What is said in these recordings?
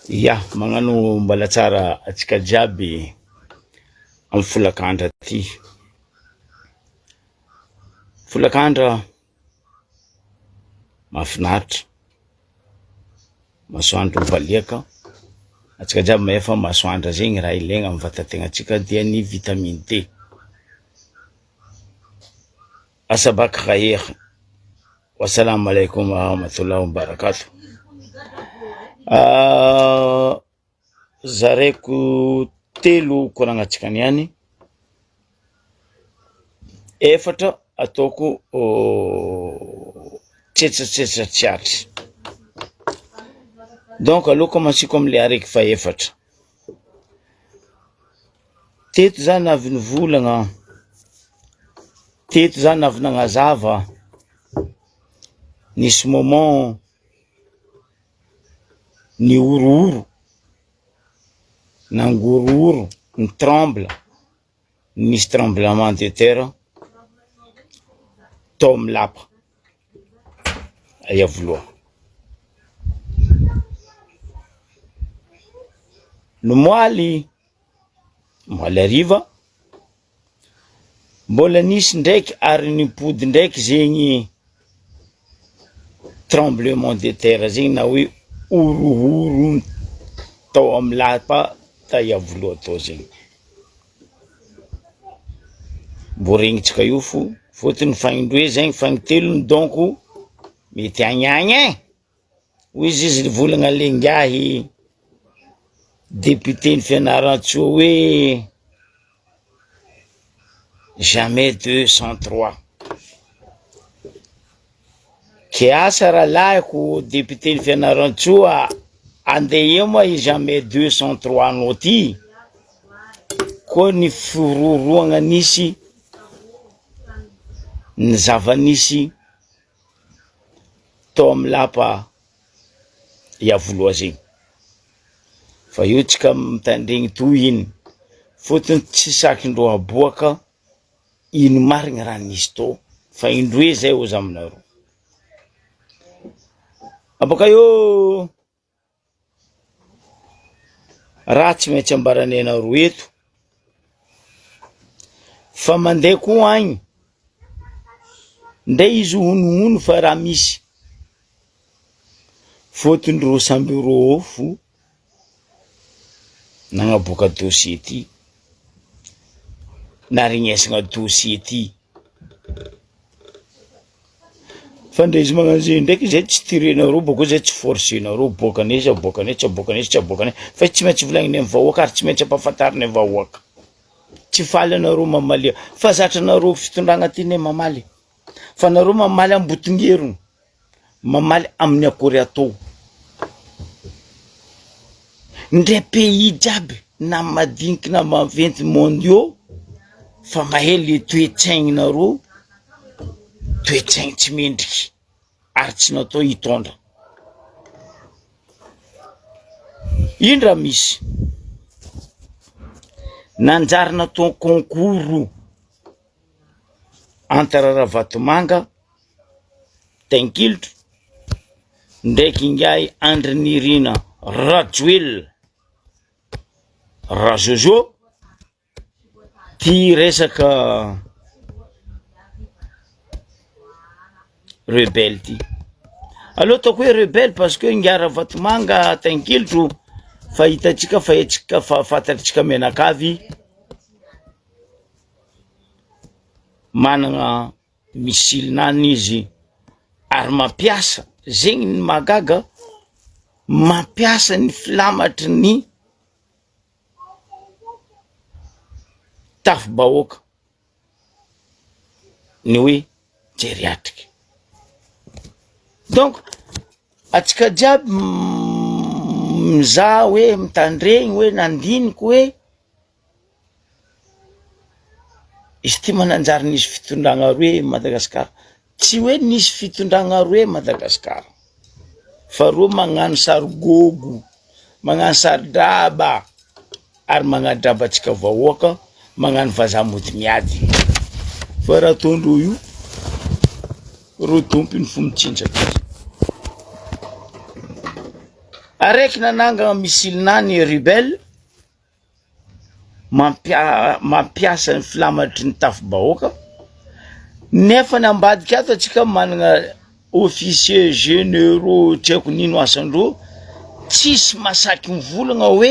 Ya, magnano mbala tsara atsika jiaby amin'ny folakandra ty. Folakandra mahafinaritra, masoandro mivaliaka, atsika jiaby mahay fa masoandra zegny raha ilaigna amin'ny vatantegnantsika dia ny vitamine D. Asabaka khair, wassalamu alaikum warahmatullahi wabarakatuh. Zaraiko telo koragnatsika niany, efatra ataoko tsetratsetra tsiatry. Donc aloko masiko amle araiky fa efatra. Teto zany avy nivolagna, teto zany avy nagnazava, nisy moment ny orooro, nangorooro, ny tremble, nisy tremblement de terre, tao milapa, aya voaloha. No moaly ariva, mbola nisy ndraiky ary nipody ndraiky zegny tremblement de terre zegny na hoe orooro tao amilapa aya voaloha tao zegny. Mbo regnitsika io fotony fagnindroe zegny fagnitelo donc mety agnagny hoy izy volagna lengahy député ny fianaratsoa hoe jamais 203. Ke asa raha lahiko député ny fianaratsoa andeha eo moa i jamais 203 anao ty, koa ny firoroagna nisy, ny zava-nisy tao amilapa ya voaloha zegny. Fa io tsika mitandregny toy iny, fotony tsy sakindro aboaka ino marigny raha nisy tao, fa indroe zay ozy aminareo. Aboka io raha tsy maintsy ambaranay anareo eto, fa mandeha koa agny ndray izy honohono fa raha misy, fotony ro samby ro ofo nagnaboaka dossier ty, narignesagna dossier ty. Fa ndre izy magnano zay ndraiky zay tsy tirenareo, boko zay tsy forcenareo, aboakanay izy, aboakanay, tsy aboakanay izy, tsy aboakanay, fa tsy maintsy volagninay amin'ny vahoaka ary tsy maintsy ampahafantarinay vahoaka. Tsy faly anareo mamaly, fa zatra anareo fitondragna ty ne mamaly, fa anareo mamaly ambotongerony, mamaly amin'ny akory atao. Ndray pays jiaby na madiniky na maventy mondiaux fa mahay le toe-tsaigninareo, toe-tsaigny tsy mendriky ary tsy natao hitondra. Ino raha misy nanjary natao concours entre Ravatomanga, Tenkilotro ndraiky ingay Andry Nirina Rajoel Rajojo ty resaka rebelle ty. Aloha ataoko hoe rebelle parce que ingay Ravatomanga, Tenkilotro fa hitatsika fa etsika fa fantatritsika menakavy managna misilinany izy ary mampiasa zegny ny magaga, mampiasa ny filamatry ny tafo-bahoaka ny hoe jeriatriky. Donc atsika jiaby mizaha hoe mitandregny hoe nandiniky hoe izy ty mananjary nisy fitondragna roe Madagasikara, tsy hoe nisy fitondragna roe Madagasikara, fa ro magnano sary gogo, magnano sary draba ary magnano draba atsika vahoaka, magnano vazaha mody miady. Fa raha ataondreo io, ro dompy ny fo mitsinjaky. araiky nananga missile nany rebelle mampiasa ny filamatry ny tafo-bahoaka nefa ny ambadika ato atsika manana officier généraux tsy haiko nino asandreo tsisy masaky mivolagna hoe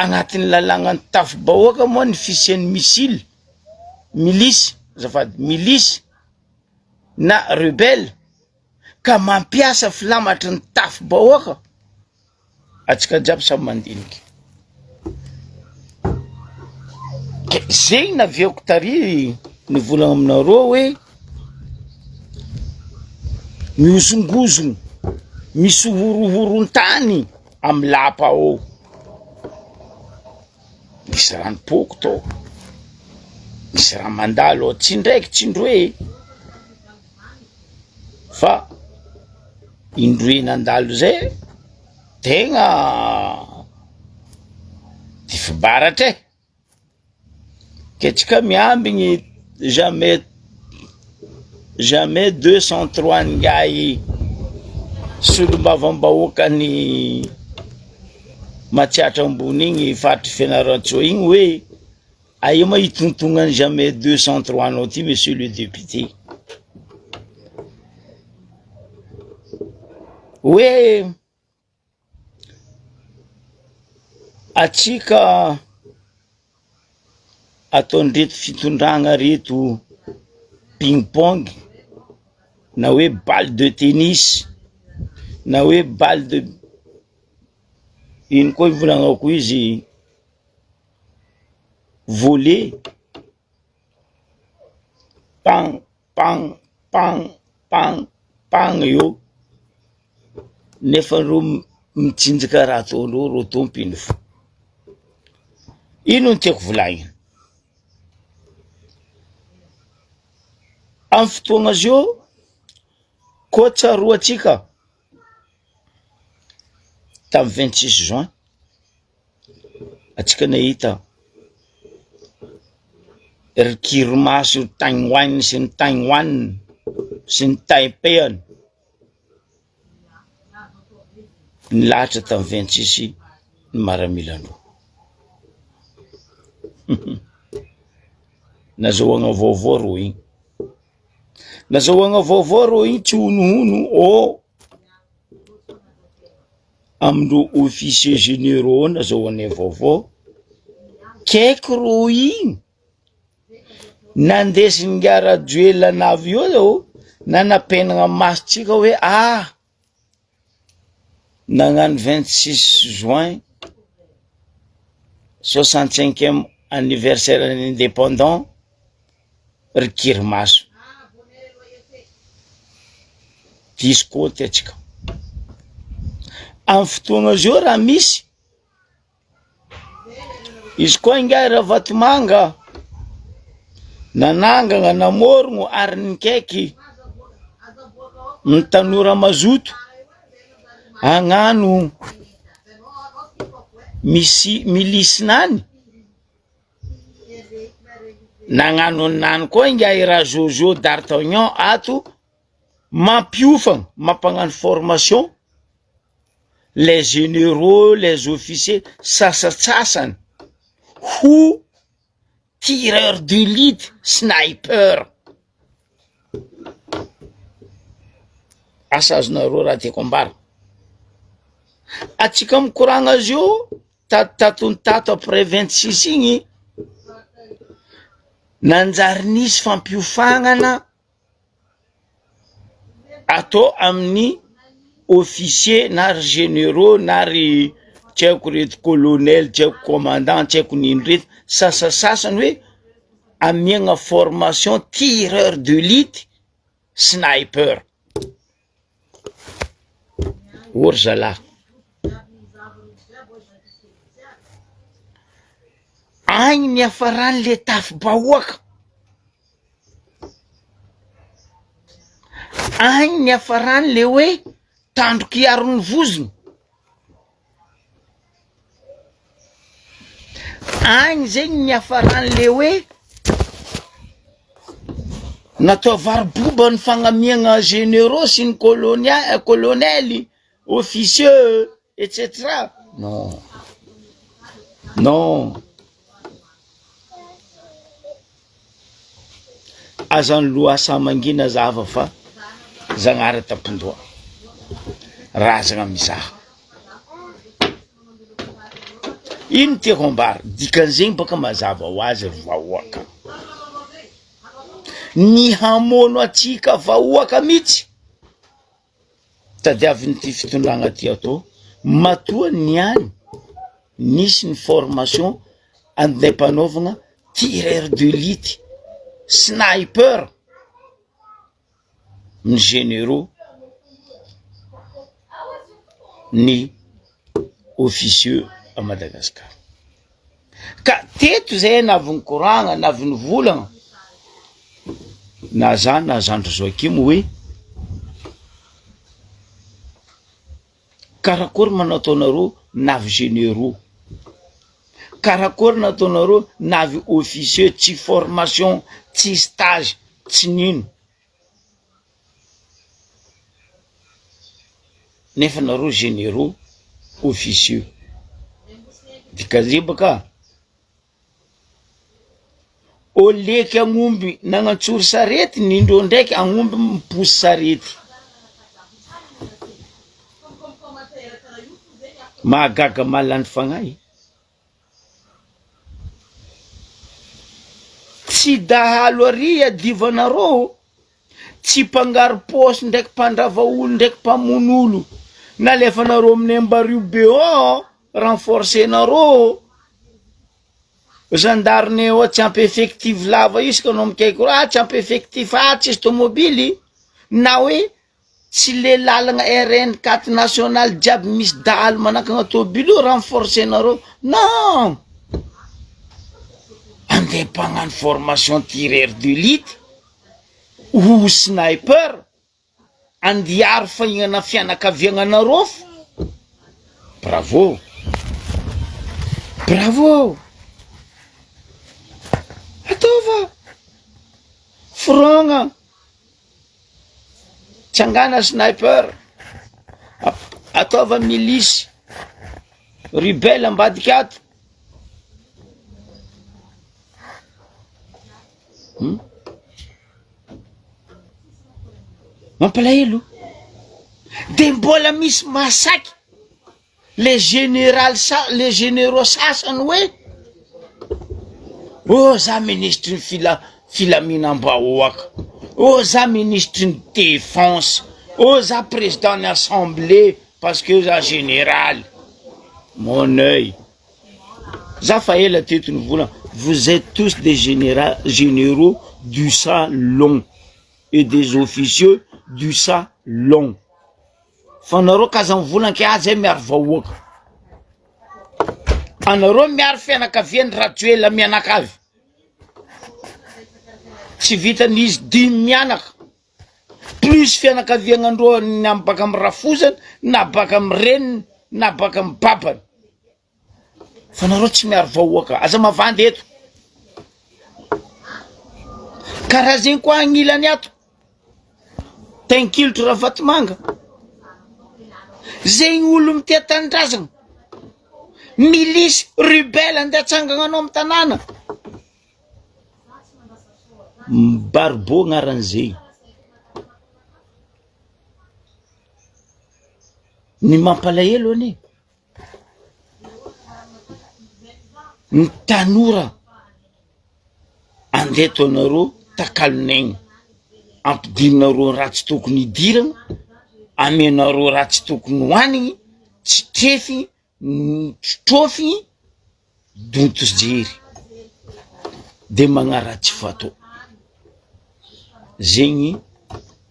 agnatin'ny lalàgnany tafo-bahoaka moa ny fisian'ny missile milice zafady milice na rebelle ka mampiasa filamatry ny tafo-bahoaka atsika jiaby samy mandiniky zegny naviako tary nivolagna aminareo hoe miozongozogno misy horohoron-tany amy lapa ao misy ranom-poko tao misy raha mandalo tsy ndraiky tsy indroe fa indroe nandalo zay tegna tifibaratra ketsika miambigny jamais 203 ngay solombavambahoaka ny matsiatra ambony igny fatry fianaratsoa igny hoe aia ma itontognany jamais 203 anao ty monsieur le député hoe atsika ataondreto fitondragna reto ping-pong na hoe balle de tennis na hoe balle de ino koa ivolagnako izy volley pang pang pang pang pang io nefa ro mitsinjaka raha ataondreo ro tompiny fo ino ny tiako volagny amy fotoagna azy io koa roa atsika tamy 26 juin atsika nahita rikirimaso Taiwan sy ny Taiwan sy ny Taipei nilahatra tamy 26 ny maramilandro nazahoagna vaovao ro igny nazahoagna vaovao ro igny tsy honohono amindro officier généraux nazahoany vaovao kaiky ro igny nandesiny ngara-duel navy io nanapenagna masitsika hoe nagnano 26 juin 65e anniversaire indépendant rikirimaso diso konty atsika amy fotoagna zio raha misy izy koa ingay raha vatomanga nanangana namorogno ary nikaiky ny tanora mazoto agnano misy milice nany nagnano nany koa ingay raha Jojo d'Artagnan ato mampiofagna mampagnano formation les généraux les officiers sasatsasany ho tireur d'élite sniper asa azonareo raha tiako ambara atsika mikoragna azy io tatony tato après 26 igny nanjary nisy fampiofagnana atao amin'ny officier na ry généraux na ry tsy haiko reto colonel tsy haiko commandant tsy haiko nino reto sasasasany hoe amiagna formation tireur d'élite sniper ory zalahy agny ny afarany le tafo-bahoaka agny ny afarany le hoe tandroky iarony vozony agny zegny ny afarany le hoe natao variboba ny fagnamiagna généraux sy ny colonely officieux, etc. Non. Non. Azan loa asa mangina zava fa zagnara tapondoa. Razagna mizaha. Ino tiako ambara dikan'izegny baka mazava ho azy vahoaka. Ny hamono atsika vahoaka mihitsy tadiavin'ity fitondragna ty atao matoa niany nisy ny formation andeha mpanaovagna tireur d'élite sniper ny généraux ny officieux à Madagascar. Ka teto zay naviny koragna naviny volagna na zany na Zandro Joakim hoe karakory manataonareo navy généraux, karakory nataonareo navy officieux tsy formation tsy stage tsy nino nefa nareo généraux officieux dikazay baka oleky agnomby nagnantsory sarety nindreo ndraiky agnomby miposy sarety mahagaga malany fagnahy tsy dahalo ary adivanareo tsy mpangary posy ndraiky mpandrava olo ndraiky mpamonolo nalefanareo amin'ny ambario BO renforcenareo gendarme o tsy ampy effectif lava isaka anao mikaiky tsy ampy effectif tsisy tomobily na hoe tsy le lalagna RN4 national jiaby misy dahalo manakagna tomobily renforcenareo non andeha mpagnano formation tireur d'élite ou sniper andiaro fahignana fianakaviagnanareo bravo bravo atova frogna tsangana sniper atova milice rebelle ambadika ato mampalahelo de mbola misy masaky les généraux sasany hoe oh za ministre filaminam-bahoaka, oh za ministre ny défense, oh za président ny assemblée parce que za général. Mon œil za fa ela teto ny vola vous êtes tous des généraux du salon et des officieux du salon. Fanareo kaza mivolan ke azy miaro vahoaka. Anareo miaro fianakaviany Rajoela mianakavy. Tsy vitan'izy 10 mianaka. Plus fianakaviagnandreo na baka amin'ny rafozany, na baka amin'ny reniny, na baka amin'ny babany. Fanareo tsy miaro vahoaka, aza mavandy eto. Karaha zegny koa agnilany ato. Tenkilotro Ravatomanga. Zegny olo mitia tanindrazana. Milice rebelle andeha atsangana anao amin'ny tanàna. Barbeau gnaran'izay. Ny mampalahelo ane. Ny tanora andeha ataonareo takalon'aigny. Ampidinareo raha tsy tokony hidirana, amenareo raha tsy tokony hoanigny, tsy trefigny, tsy trofigny, donto jery. De magnaratsy fatao. Zegny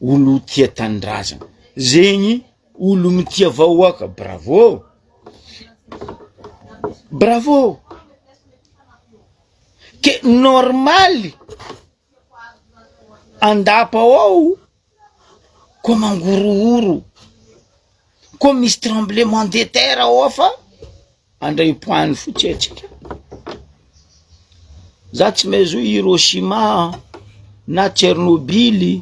olo tia tanindrazana. Zegny olo mitia vahoaka. Bravo. Bravo. Ke normal andapa ao ko mangorohoro ko misy tremblement de terre ao fa andray poany fotsetsika. Za tsy mezo Hiroshima na Tchernobyl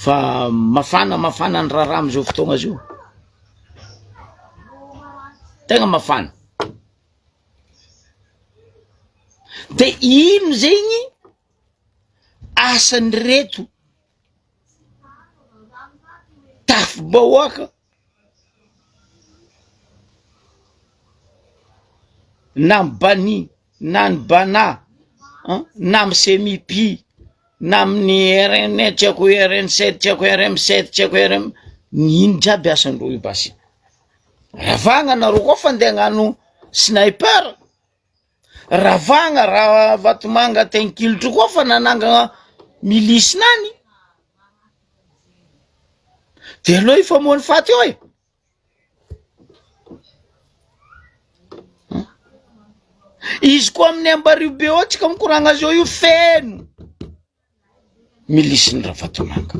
fa mafana ny rara am'izao fotoagna zio, tegna mafana. De ino zegny asany reto tafy-bahoaka na mbani na ny bana na my semipi na amin'ny RN tsy haiko RN7 tsy haiko RM7 tsy haiko RM nino jiaby asandreo io basy. Ravagna nareo koa fa andeha hagnano sniper, ravagna raha Vatomanga Tenkilotro koa fa nanangana milisy nany. De aloha ifamoany faty eo e. Izy koa amin'ny Ambaribe ao tsika mikoragna azy io feno milisy ny Vatomanga,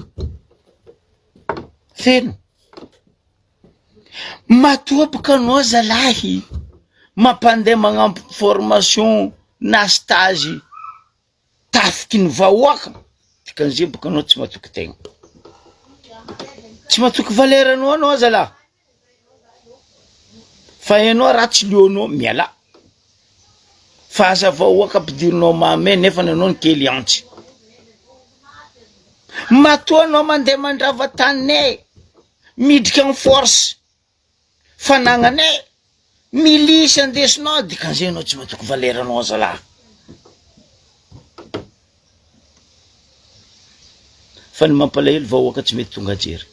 feno. Matoa boka anao zalahy mampandeha magnampy formation na stage tafiky ny vahoaka, dikan'izay boka anao tsy matoky tegna, tsy matoky valeranao anao zalahy, fa enao ratsy leonao miala fa aza vahoaka ampidirinao mamy nefa nanao ny kely antsy. Matoa anao mandeha mandrava taninay midika ny force fanagnanay milisy andesinao, dikan'izay anao tsy matoky valeranao zalahy. Fa ny mampalahelo vahoaka tsy mety tonga jery.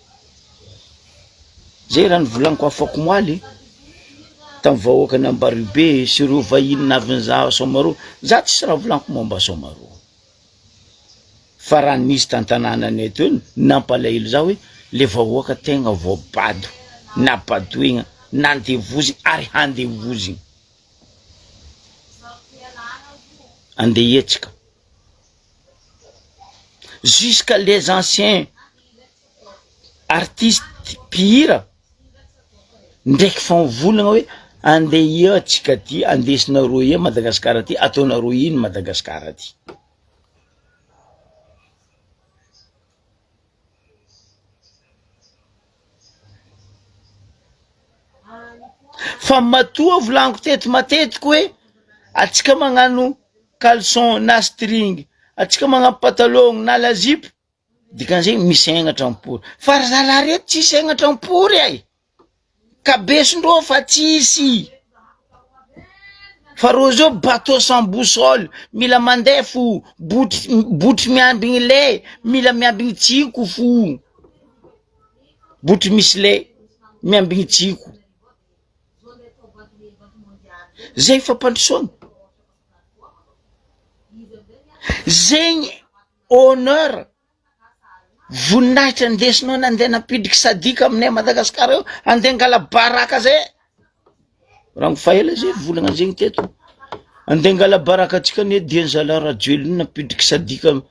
Zay raha nivolaniko afako moaly tamin'ny vahoaka ny Ambaribe sy ireo vahiny navy za Somaro, za tsisy raha volaniko momba Somaro. Fa raha nisy tantanànanay eto nampalahelo za hoe le vahoaka tegna voabado na badoigna nandevozy ary handevozy. Andeha etsika jusqu'à les anciens artistes mpihira ndraiky fa mivolagna hoe andeha atsika ty, andesinareo ia Madagasikara ty, ataonareo iny Madagasikara ty. Fa matoa volaniko teto matetiky hoe atsika magnano caleçon na string, atsika magnano patalon na lazipo, dikan'izay misy egnatra mipory. Fa zalahy reto tsisy egnatra mipory ay, kabesondreo fa tsisy. Fa reo zao bateau sans boussole, mila mandeha fo, botry miambigny le, mila miambigny tsiko fo, botry misy le miambigny tsiko. Zay fampandrosoana, zegny honneur voninahitra andesinao na andeha napidriky sadika aminay Madagasikara eo, andeha angala baraka zay. Raha faela zay volagna zegny teto, andeha angala baraka atsika ne diany zala radio iny napidriky sadika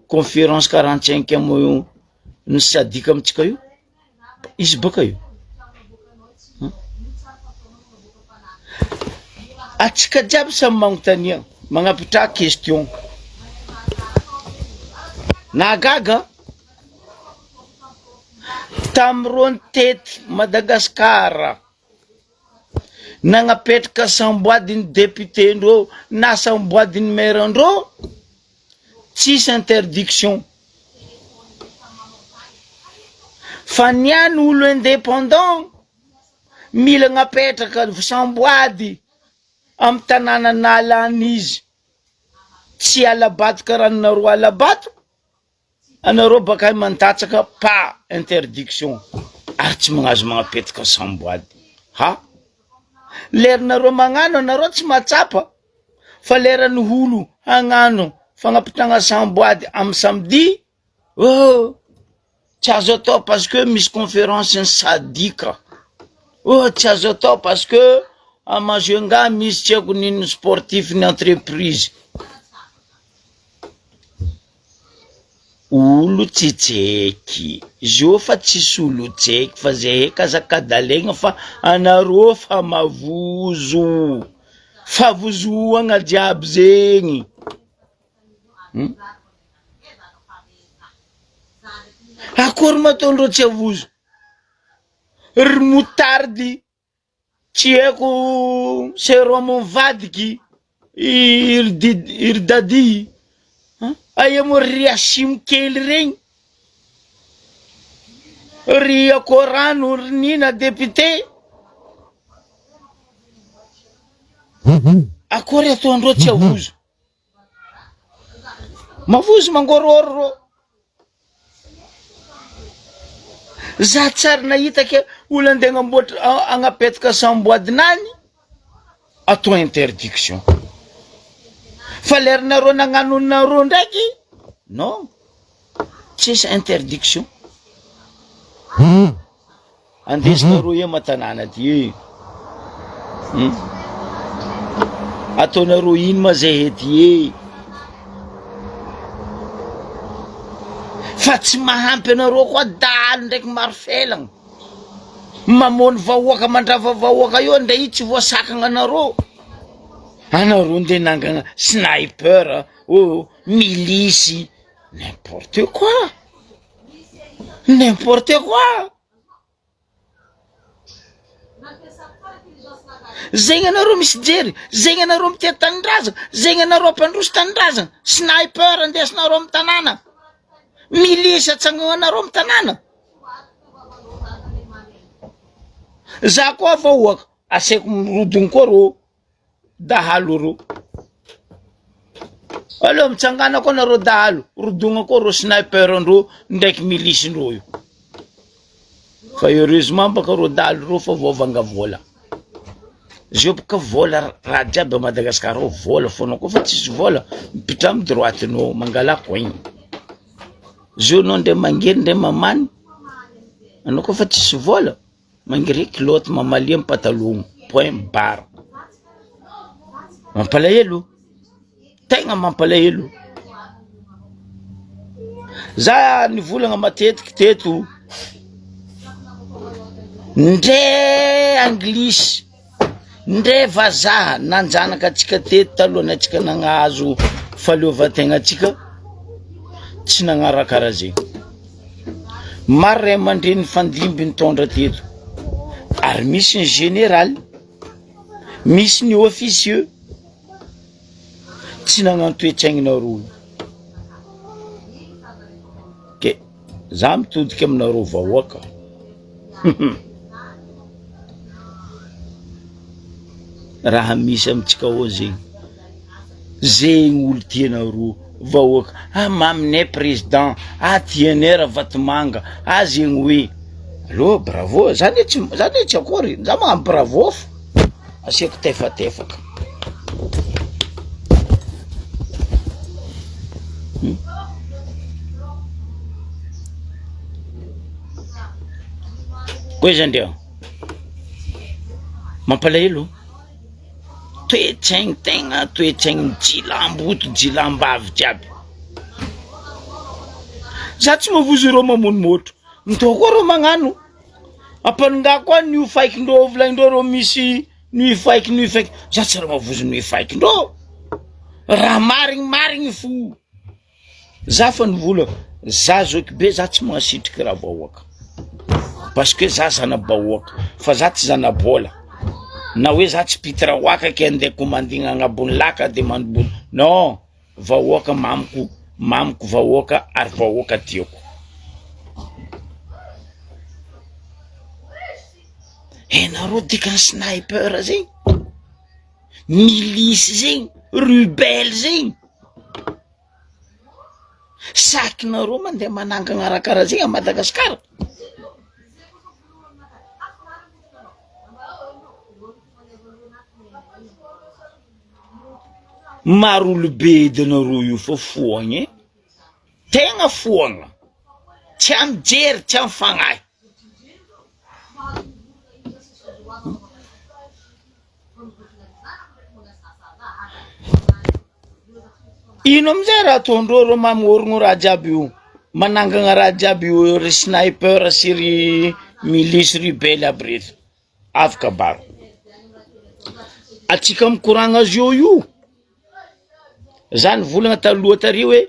conférence 45e ny sadika amitsika io, izy baka io. Atsika jiaby samy magnontania magnapitra question. Nagaga tamin'ireo nitety Madagasikara nagnapetraka samboadiny député ndreo na samboadiny maire ndreo, tsisy interdiction. Fa niany olo indépendant mila gnapetraka samboady amy tanàna nalan'izy, tsy alabato karaha nareo alabato, anareo baka mantatsaka pa interdiction ary tsy magnazo magnapetraka samboady. Ha lerinareo magnano anareo tsy matsapa, fa leran'ny olo hagnano fagnapitrana samboady amy samedi, oh tsy azo atao parce que misy conférence ny sadika, oh tsy azo atao parce que a Majunga misy tsy haiko nino sportif ny entreprise. Olo tsy tseky zo fa tsisy olo tseky, fa zay kazakadalegna fa anareo fa mavozo, fa vozoagna jiaby zegny. Akory mataondreo tsy avozo ry motardy tsy haiko seromo mivadiky iry dady aia mo ry asimo kely regny ry akorano ry nina député akory ataondreo tsy avozo mavozo mangororo ro za tsary nahita ke olo andeha agnamboatra agnapetaka samboadinany atao interdiction fa lerinareo nagnanonareo ndraiky non tsisy interdiction andesinareo e matanàna ty ataonareo ino ma zay hety e fa tsy mahampy anareo koa dahalo ndraiky maro felagna mamony vahoaka mandrava vahoaka io ndra io tsy voasakagna anareo nde nangana sniper milisy n'importe quoi zegny anareo misy jery zegny anareo mitia tanindrazana zegny anareo mpandroso tanindrazana sniper andesinareo amy tanàna milisy atsanganareo amy tanàna za koa vahoaka asaiko mirodogno koa ro dahalo ro aleo mitsangana koa nareo dahalo rodogna koa ro sniper andreo ndraiky milisindreo io fa heureusement baka ro dahalo ro fa voavanga vola zio baka vola raha jiaby Madagasikara ao vola fonao koa fa tsisy vola mipitra amy droitenao mangalako igny zio nao ndre mangery ndre mamany anao koa fa tsisy vola mangery kiloty mamalia amy patalogno point barre mampalahelo tegna mampalahelo za nivolagna matetiky teto ndre anglisy ndre vazaha nanjanaka atsika teto talohany atsika nagnahazo faleovan-tegna atsika tsy nagnarakarah zegny maro ray aman-dreny fandimby nitondra teto ary misy ny général misy ny officieux tsy nagnantoetsaigninareo ke za mitodiky aminareo vahoaka raha misy amitsika ao zegny olo tianareo vahoaka maminay président tianay Ravatomanga zegny hoe allo bravo zany tsy akory za magnano bravo fo asiako tefatefaka koa izy andeo mampalahelo toetsaigny tegna toetsaigny jilamboto jilambavy jiaby za tsy mavozo ireo mamony motro mitao koa reo magnano ampaninga koa nio faikindreo volaindreo reo misy nuit faiky za tsy raha mavozo nuit faikindreo raha marigny fo za fa nivola za zoky be za tsy magnasitriky raha vahoaka parce que za zana-bahoaka fa za tsy zana-bola na hoe za tsy pitra hoaka ke andeha komandigna agnabony laka de manobony non vahoaka mamiko vahoaka ary vahoaka tiako nareo dikany sniper zegny milisy zegny rebelle zegny sakinareo mandeha manangana raha karaha zegny a Madagasikara maro olobe edanareo io fa foagny tegna foagna tsy amijery tsy amy fagnahy ino amizay raha ataondreo reo mamorogno raha jiaby io manangana raha jiaby io ry sniper sy ry milisy rebelle aby reto afaka baro atsika mikoragna azy io za nivolagna taloha tary hoe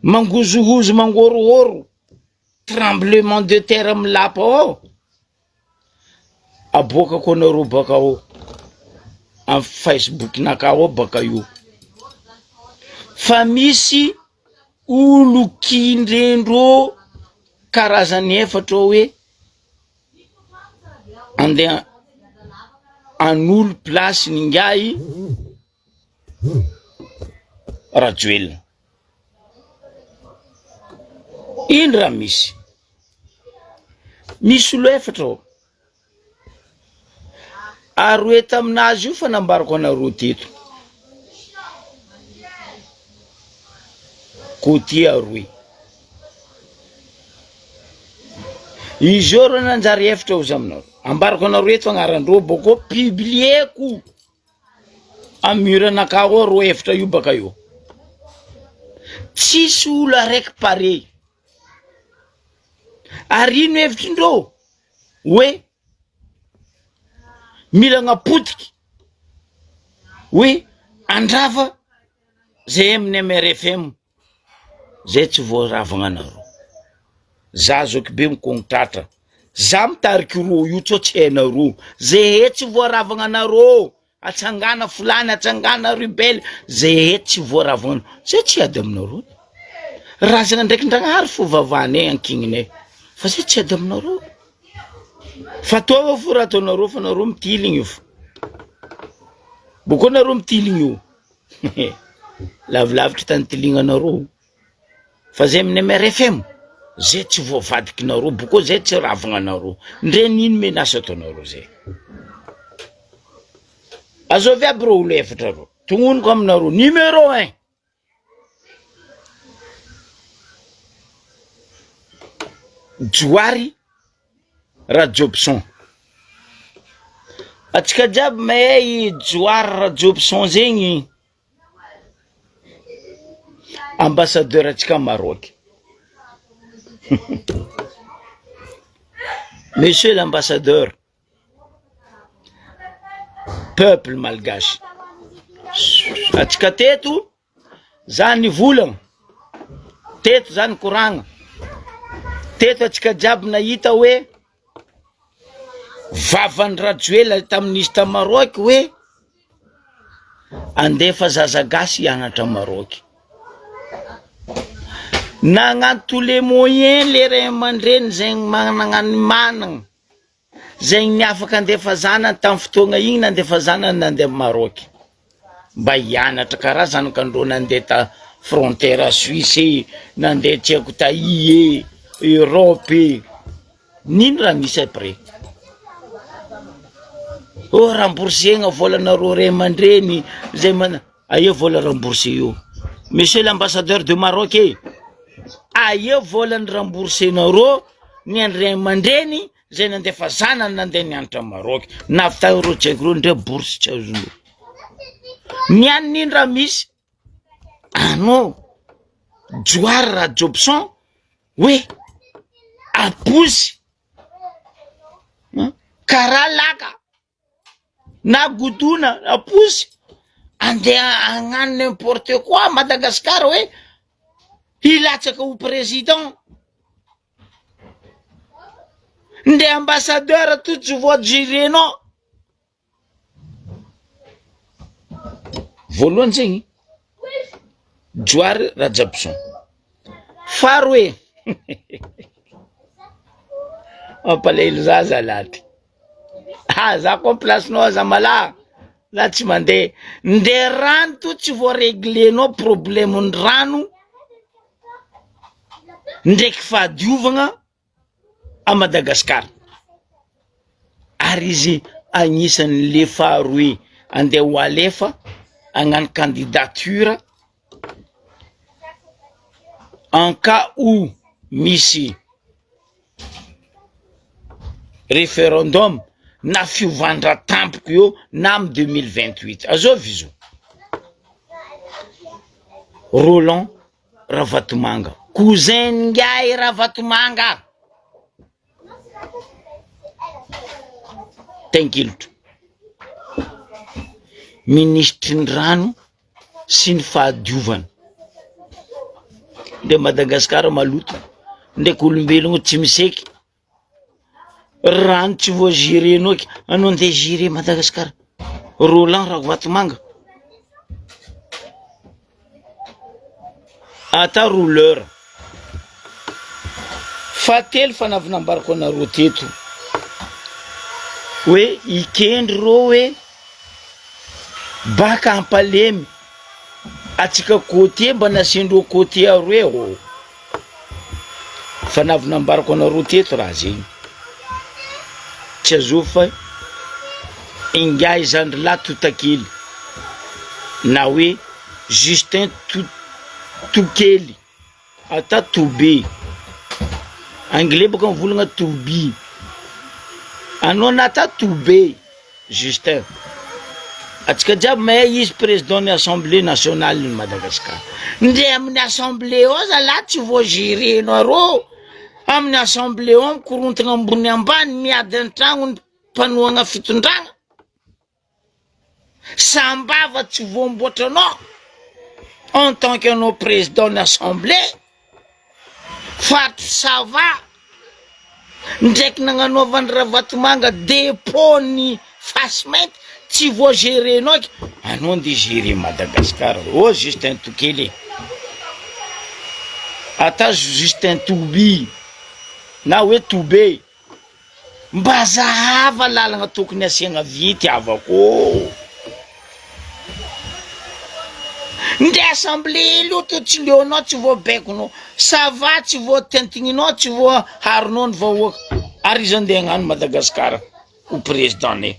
mangozogozo mangorohoro tremblement de terre milapa ao aboakako anareo baka ao amin'ny Facebook nakao baka io fa misy olo kindrendro karazany efatra hoe andeha an'olo place ningay Rajoelina indra misy olo efatra ao ary hoe taminazy io fa nambarako anareo teto côté aroe izy eo rô nanjary efatra ozy aminareo ambarako anareo eto agnarandreo boko publieko amiranakao ro efatra io baka io tsisy olo araiky pare ary ino hevitrindreo hoe mila napotiky hoe andrava zay amin'ny MRFM zay tsy voaravagna anareo za zoky be mikontratra za mitariky ro io tsy hainareo zay tsy voaravagna anareo atsangana fulany atsangana rebelle zay tsy voaravagna zay tsy ady aminareo razana ndraiky ndragnahary fo vavanay ankignanay fa zay tsy ady aminareo fa tova fo raha ataonareo fa nareo mitiligny io fa boko nareo mitiligny io lavilavitry tany tilignanareo fa zay amin'ny MRFM zay tsy voavadiky nareo boko zay tsy ravagna nareo ndre nino menace ataonareo zay azovy aby rô olo efatra rô tognoniko aminareo numéro 1 Dioary Rajobson atsika jiaby mahay Dioary Rajobson zegny ambassadeur atsika Maroc monsieur l'ambassadeur peuple malgache atsika teto zany volagna teto zany koragna teto atsika jiaby nahita hoe vavany Rajoelina tamin'izy ta Maroc hoe andefa zaza gasy hianatra Maroc nagnano tous les moyens le ray aman-dreny zay managna zay niafaka andefa zanany tamin'ny fotoagna igny nandefa zanany nandeha Maroc mba hianatra karaha zanakandreo nandeha ta frontière Suisse nandeha tsy haiko ta IE Europe nino raha misy après oh remboursegna volanareo ray aman-dreny zay aia vola remboursé io monsieur l'ambassadeur de Maroc aia volany remboursenareo ny ray aman-dreny zay nandefa zanany nandeha nianatra Maroc navitagny tsaiko ndre bourse tsy azonao niany nino raha misy anao Dioary Rajobson hoe aposy karaha laka na godona aposy andeha agnano n'importe quoi Madagascar hoe hilatsaka ho président nde ambassadeur tout tsy voajirenao voalohany zegny Dioary Rajobson faroe ampalahelo za zalaty za koa placenao za mala za tsy mandeha nde rano to tsy voareglenao problème rano ndraiky fahadiovagna a Madagascar ary izy agnisan'ny le faharoe andeha ho alefa agnano candidature en cas où misy référendum na fiovandra tampoko io na am 2028 azovy izo Roland Ravatomanga cousin ngay Ravatomanga Tenkilotro ministre ndrano sy ny fahadiovana de Madagascar maloto ndraiky olombelogno tsy miseky rano tsy voagirenao eky anao andeha gire Madagasikara Roland Ravatomanga ata rouleur fatelo fanavinambarako anareo teto hoe ikendry rô hoe baka ampalemy atsika côté mba nasendreo côté aroe o fanavinambarako anareo teto raha zegny tsy azo fa ingay zandry la totakely na hoe Justin Tokely ata Tobe anglais baka mivolagna Toby anao nata Tobe Justin atsika jiaby mahay izy président ny assemblée nationale ny Madagasikara ndre amin'ny assemblée ao zala tsy voagirenareo amin'ny assemblée ao mikorontagna ambony ambany miady an-tragno ny mpanoagna fitondragna sambava tsy voamboatranao en tant que anao président ny assemblée fatry sava ndraiky nagnanaovan'ny Ravatomanga dépôt ny fasement tsy voagerenao eky anao nde gérer Madagasikara o Justin Tokely ata Justin Toby na hoe Tobe mba zahava lalagna tokony asiagna vity avako ndre assemblée loto tsy leonao tsy voabekonao sava tsy voatentigninao tsy voaharonao ny vahoaka ary izy andeha hagnano Madagasikara ho président ne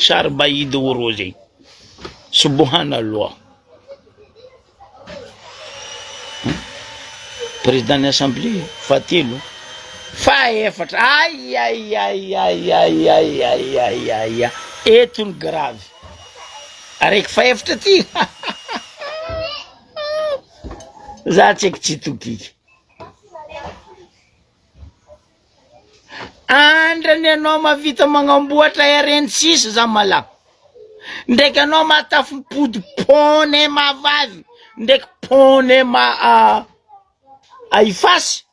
sary bahidy oro zegny subhanallah président ny assemblée fatelo fa efatra ay etony grave araiky fa efatra ty za tseky tsy tokiky andrany anao mavita magnamboatra RN6 za mala ndraiky anao matafy pody pone mavavy ndraiky pone aifasy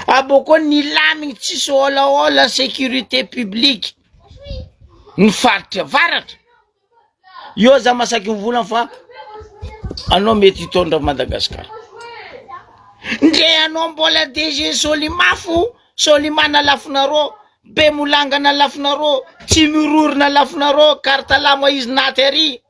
aboko nilamigny tsisy olaola sécurité publique ny faritra avaratra io za masaky mivolagna fa anao mety hitondra Madagasikara ndre anao mbola DG Solimafo Solimana lafinareo be molangana lafinareo tsy mirorona lafinareo kartalama izy naty ary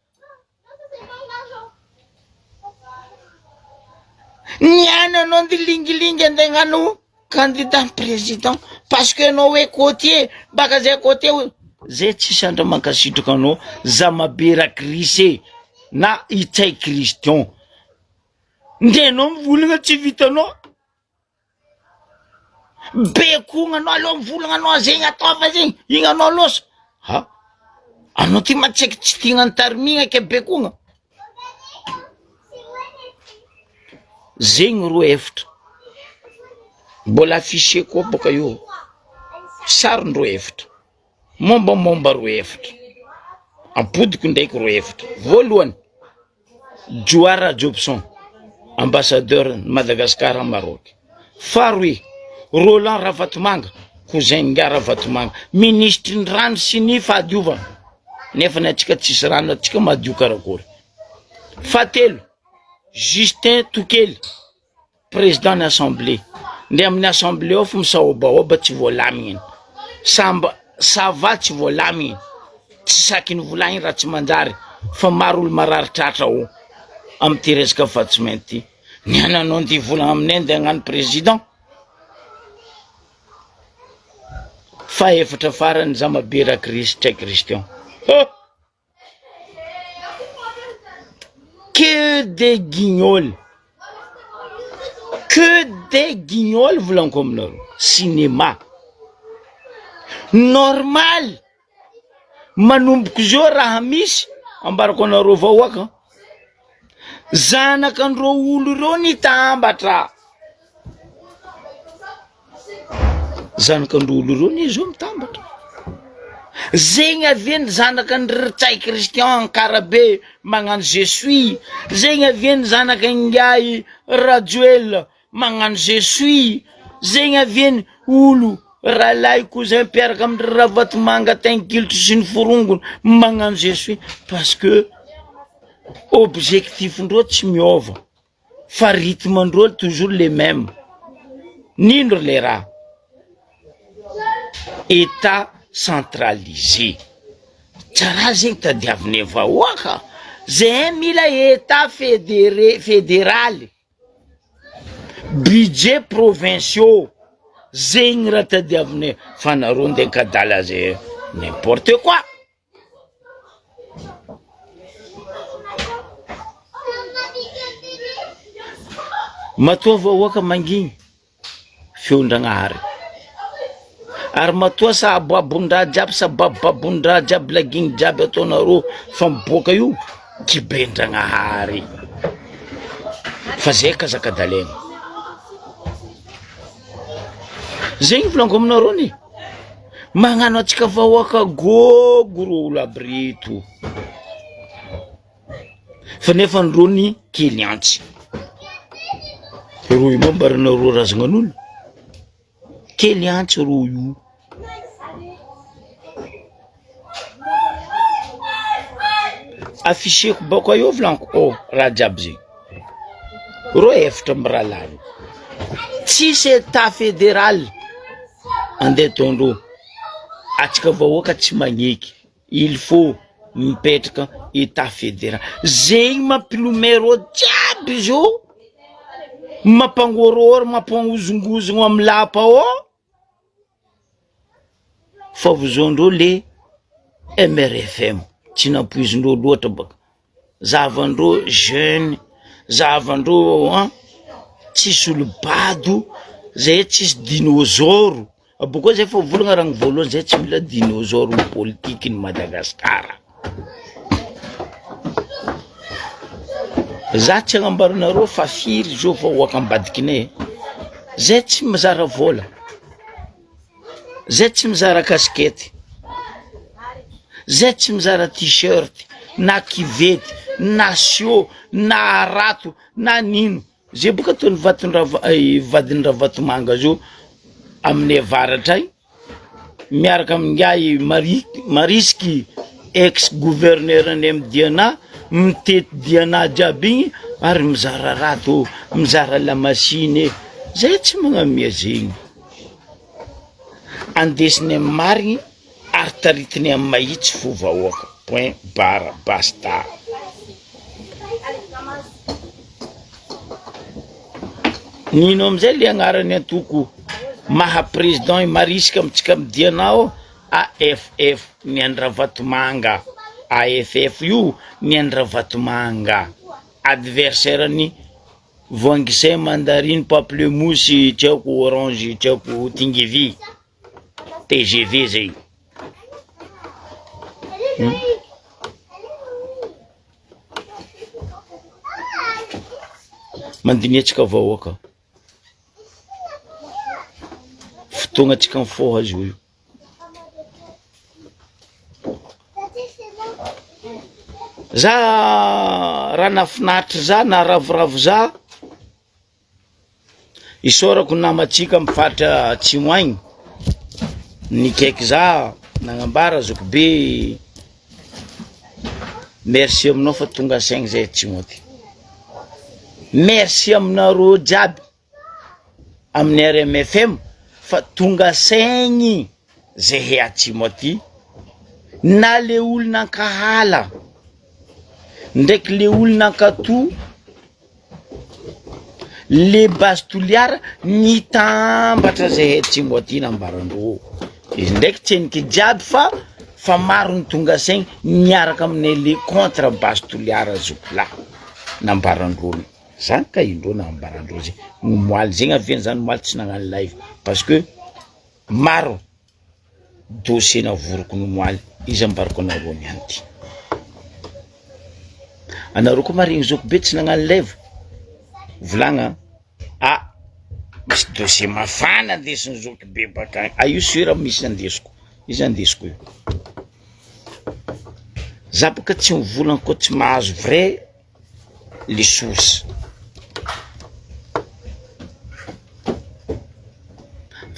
niana anao ndy lingilingy andeha hagnano candidat président parce que anao hoe côté baka zay côté zay tsisy andra mankasitraka anao za mabera Krisé na itsay Christian ndre anao mivolagna tsy vitanao bekogna anao aloha mivolagna anao zegny ataova zegny igny anao losa anao ty matseky tsy tia gn'antarmigna ke bekogna zegny ro efatra mbola affiché koa baka io sariny ro efatra mombamomba ro efatra apodiko ndraiky ro efatra voalohany Dioara Jobson ambassadeur Madagasikara Maroc faharoe Roland Ravatomanga cousin nga Ravatomanga ministre ny rano sy ny fahadiovana nefa ny atsika tsisy rano atsika madio karakory fahatelo Justin Tokely président ny assemblée ndre amin'ny assemblée ao fa misaobaoba tsy voalamigny sava tsy voalamigny tsy saky ny volagny raha tsy manjary fa maro olo mararitratra ao amin'ny ty resaka fatsiment ty ny ananao ndy volagna aminay ndeha hagnano président fa efatra farany za mabera Christian que des guignols volaniko aminareo cinéma normal manomboko zao raha misy ambarako anareo vahoaka zanakandreo olo reo nitambatra zanakandreo olo reo ni zo mitambatra zegny aveny zanaka ny Ritsay Christian Karabe magnano je suis, zegny aveny zanaka ngay Rajoel magnano je suis, zegny aveny olo Ralahy cousin mpiaraka amin'ny Ravatomanga Taingilotro sy ny Forongono magnano je suis, parce que objectif ndreo tsy miova fa rythme ndreo toujours les mêmes. Nino le raha? État centralisé. Tsara zegny tadiaviny vahoaka. Zay mila état fédéral. Budget provinciaux. Zegny raha tadiaviny fanaro ndeha kadala zay n'importe quoi. Matoa vahoaka mangigny feon-dragnahary. Ary matoa sababon-draha jiaby sabababon-draha jiaby lagigny jiaby ataonareo fa miboaka io kiben-dragnahary. Fa zay kazakadalegna. Zegny volango aminareo ni. Magnano atsika vahoaka gogo ro olo aby reto. Fa nefa ndreo ny kely antsy. Ro io mambaranareo razanan'olo. Kely antsy ro io. Afficheko bako io volanko raha jiaby zegny. Ro efatra amin'ny rahalahy. Tsisy état fédéral. Andeha ataondreo. Atsika vahoaka tsy magneky. Il faut mipetraka état fédéral. Zegny mampilomero jiaby izy io. Mampangororo mampangozongozogno amin'ny lapa ao. Fa vozondreo le MRFM tsy nampoizindreo loatra baka. Zavandreo jeune, zavandreo tsisy olo bado, zay tsisy dinosaure. Aboko zay fa volagna raha voalohany zay tsy mila dinosaure ny politique ny Madagasikara. Za tsy agnambaranareo fa firy zao vahoaka ambadikinay. Zay tsy mizara vola. Zay tsy mizara kaskety. Zay tsy mizara t-shirt, na kivety, na sio, na rato, na nino. Zay boka ataony vadiny Ravatomanga zao amin'ny avaratra miaraka amingay Mariski ex-gouverneur any amin'ny Diana mitety Diana jiaby igny ary mizara rato, mizara lamasine. Zay tsy magnamia zegny. Andesiny amin'ny marigny ary taritiny amin'ny mahitsy fo vahoaka. Point barre basta. Nino amizay le agnarany antoko maha président Mariska amitsika midianao AFF ny Andravatomanga. AFF io ny Andravatomanga. Adversaire ny voangisay mandarine pamplemousse tiako orange tiako tingivi TGV zay. Mandiniatsika vahoaka. Fotoagna atsika mifoha azy io. Za raha nafinaritra za na ravoravo za isorako namatsika mifaritra Tsimoagny nikaiky za nagnambara zoko be merci aminao fa tonga saigny zay Timoty. Merci aminareo jiaby amin'ny RMFM fa tonga saigny zay a Timoty. Na le olona ankahala ndraiky le olona ankato le bastoliara nitambatra zay Timoty nambarandreo. Izy ndraiky tseniky jiaby fa maro ny tonga saigny miaraka amin'ny le contre bastoliara zokla nambarandreo. Zany ka indreo nambarandreo zay. Moaly zegny aveny zany moaly tsy nagnano live parce que maro dossier navoroko ny moaly. Izy ambarako anareo niany ty. Anareo koa marigny zoko be tsy nagnano live. Volagna misy dossier mafana andesiny zoko be baka. Io sura misy andesiko. Izy andesiko io. za baka tsy mivolagna koa tsy mahazo vrai les sources.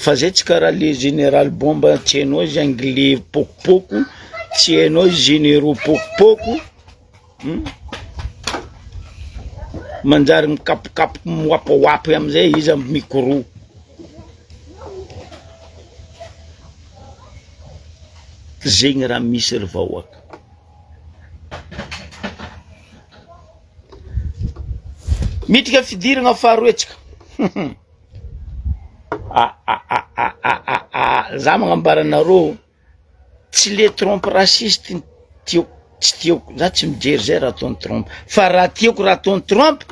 Fa zay tsy karaha le général bomba tsy hainao izy anglais pokopoko, tsy hainao izy généraux pokopoko, manjary mikapokapoky miwapahoapy amizay izy amy micro. Zegny raha misy ry vahoaka. Mitrika fidirana faharoetsaka. Za magnambara anareo tsy le trompe raciste tiako, tsy tiako, za tsy mijery zay raha ataony trompe, fa raha tiako raha ataony trompe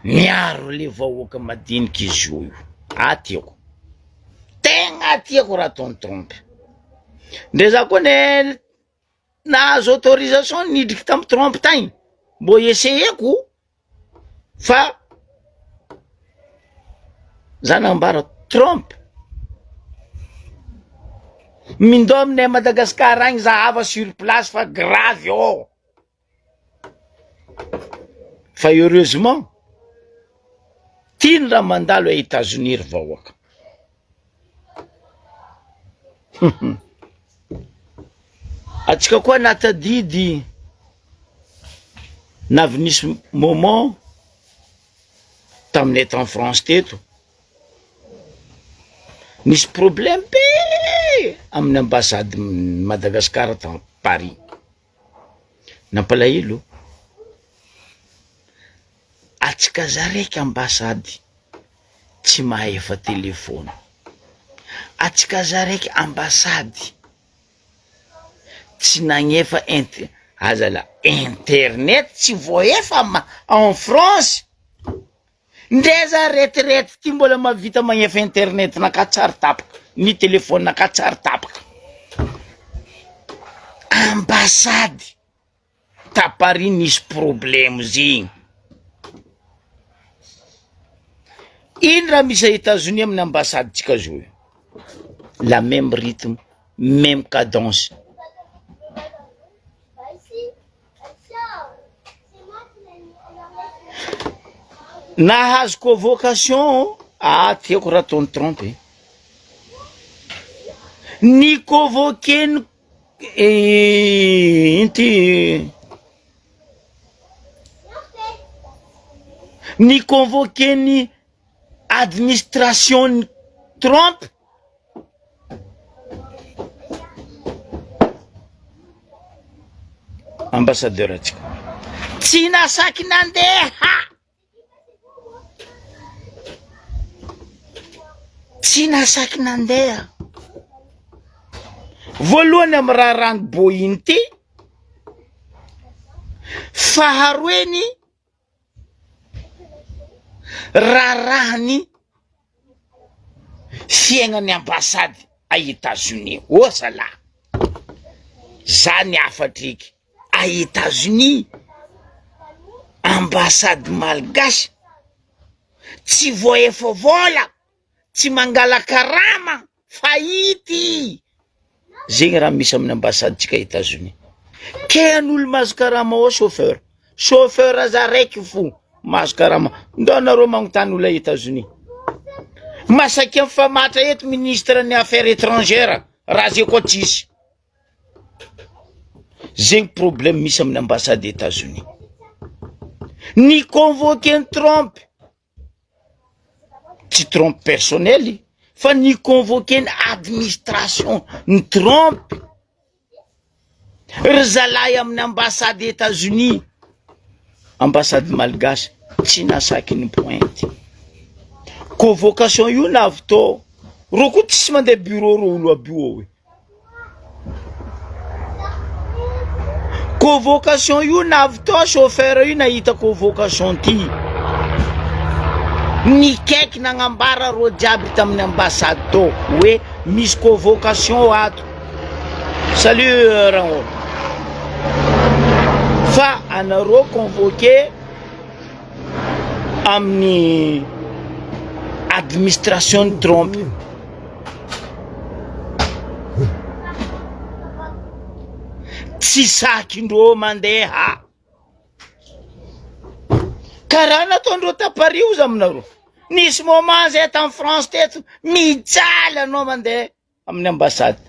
miaro le vahoaka madinika izy io. Tiako, tegna tiako raha ataony trompe. Ndre za koa ne nahazo autorisation nidriky tamy trompe tagny, mbo essayeko, fa za nambara trompe mindao aminay Madagascar agny zahava sur place fa grave oh. Fa heureusement tiany raha mandalo à États-Unis ry vahoaka. Atsika koa natadidy navy nisy moment taminay en France teto, nisy problème be amin'ny ambassade Madagascar ta Paris. Nampalahelo atsika zaraiky ambassady tsy mahefa telefôny, atsika zaraiky ambassady tsy nagnefa azala internet tsy voaefa en France. Ndeza retrete ty mbola mavita magnefa internet nakatsary tapaka, ny telefôny nakatsary tapaka. Ambassady ta Paris nisy problème zegny. Ino raha misy à États-Unis amin'ny ambassade tsika zao? La même rythme, même cadence. Nahazo convocation, tiako raha ataony trompe. Ny convoqué ni convoqué ni administration trompe. Ambassadeur atsika tsy nasaky nandeha, tsy nasaky nandeha. Voalohany amy raha rano boiny ty, faharoeny rarahany fiaignany ambassady à États-Unis. Oh sala, za ny afatriky à États-Unis ambassady malgasy tsy voaefa vola, tsy mangala karama, fahity. Zegny raha misy amin'ny ambassade tsika États-Unis. Ke an'olo mahazo karama ao chauffeur, chauffeur aza raiky fo mahazo karama. Ndao nareo magnontany olo à États-Unis, masaky mifamatra eto ministre ny affaires étrangères, raha zay koa tsisy. Zegny problème misy amin'ny ambassade États-Unis. Ni convoqué trompe, tsy trompe personnel, fa ni convoqué administration ny trompe. Ry zalahy amin'ny ambassade États-Unis, ambassade malgasy tsy nasaky ny pointy. Convocation io navy tao, ro koa tsisy mandeha bureau ro olo aby io. Convocation io navy tao, chauffeur io nahita convocation ty, nikaiky nagnambara ro jiaby tamin'ny ambassade tao hoe misy convocation ato. Salut Rango. Fa anareo convoqué amin'ny administration trompe. tsy sakindreo mandeha karaha nataondreo ta Paris ozy aminareo. Nisy moment zay ta France teto mijaly anao mandeha amin'ny ambassade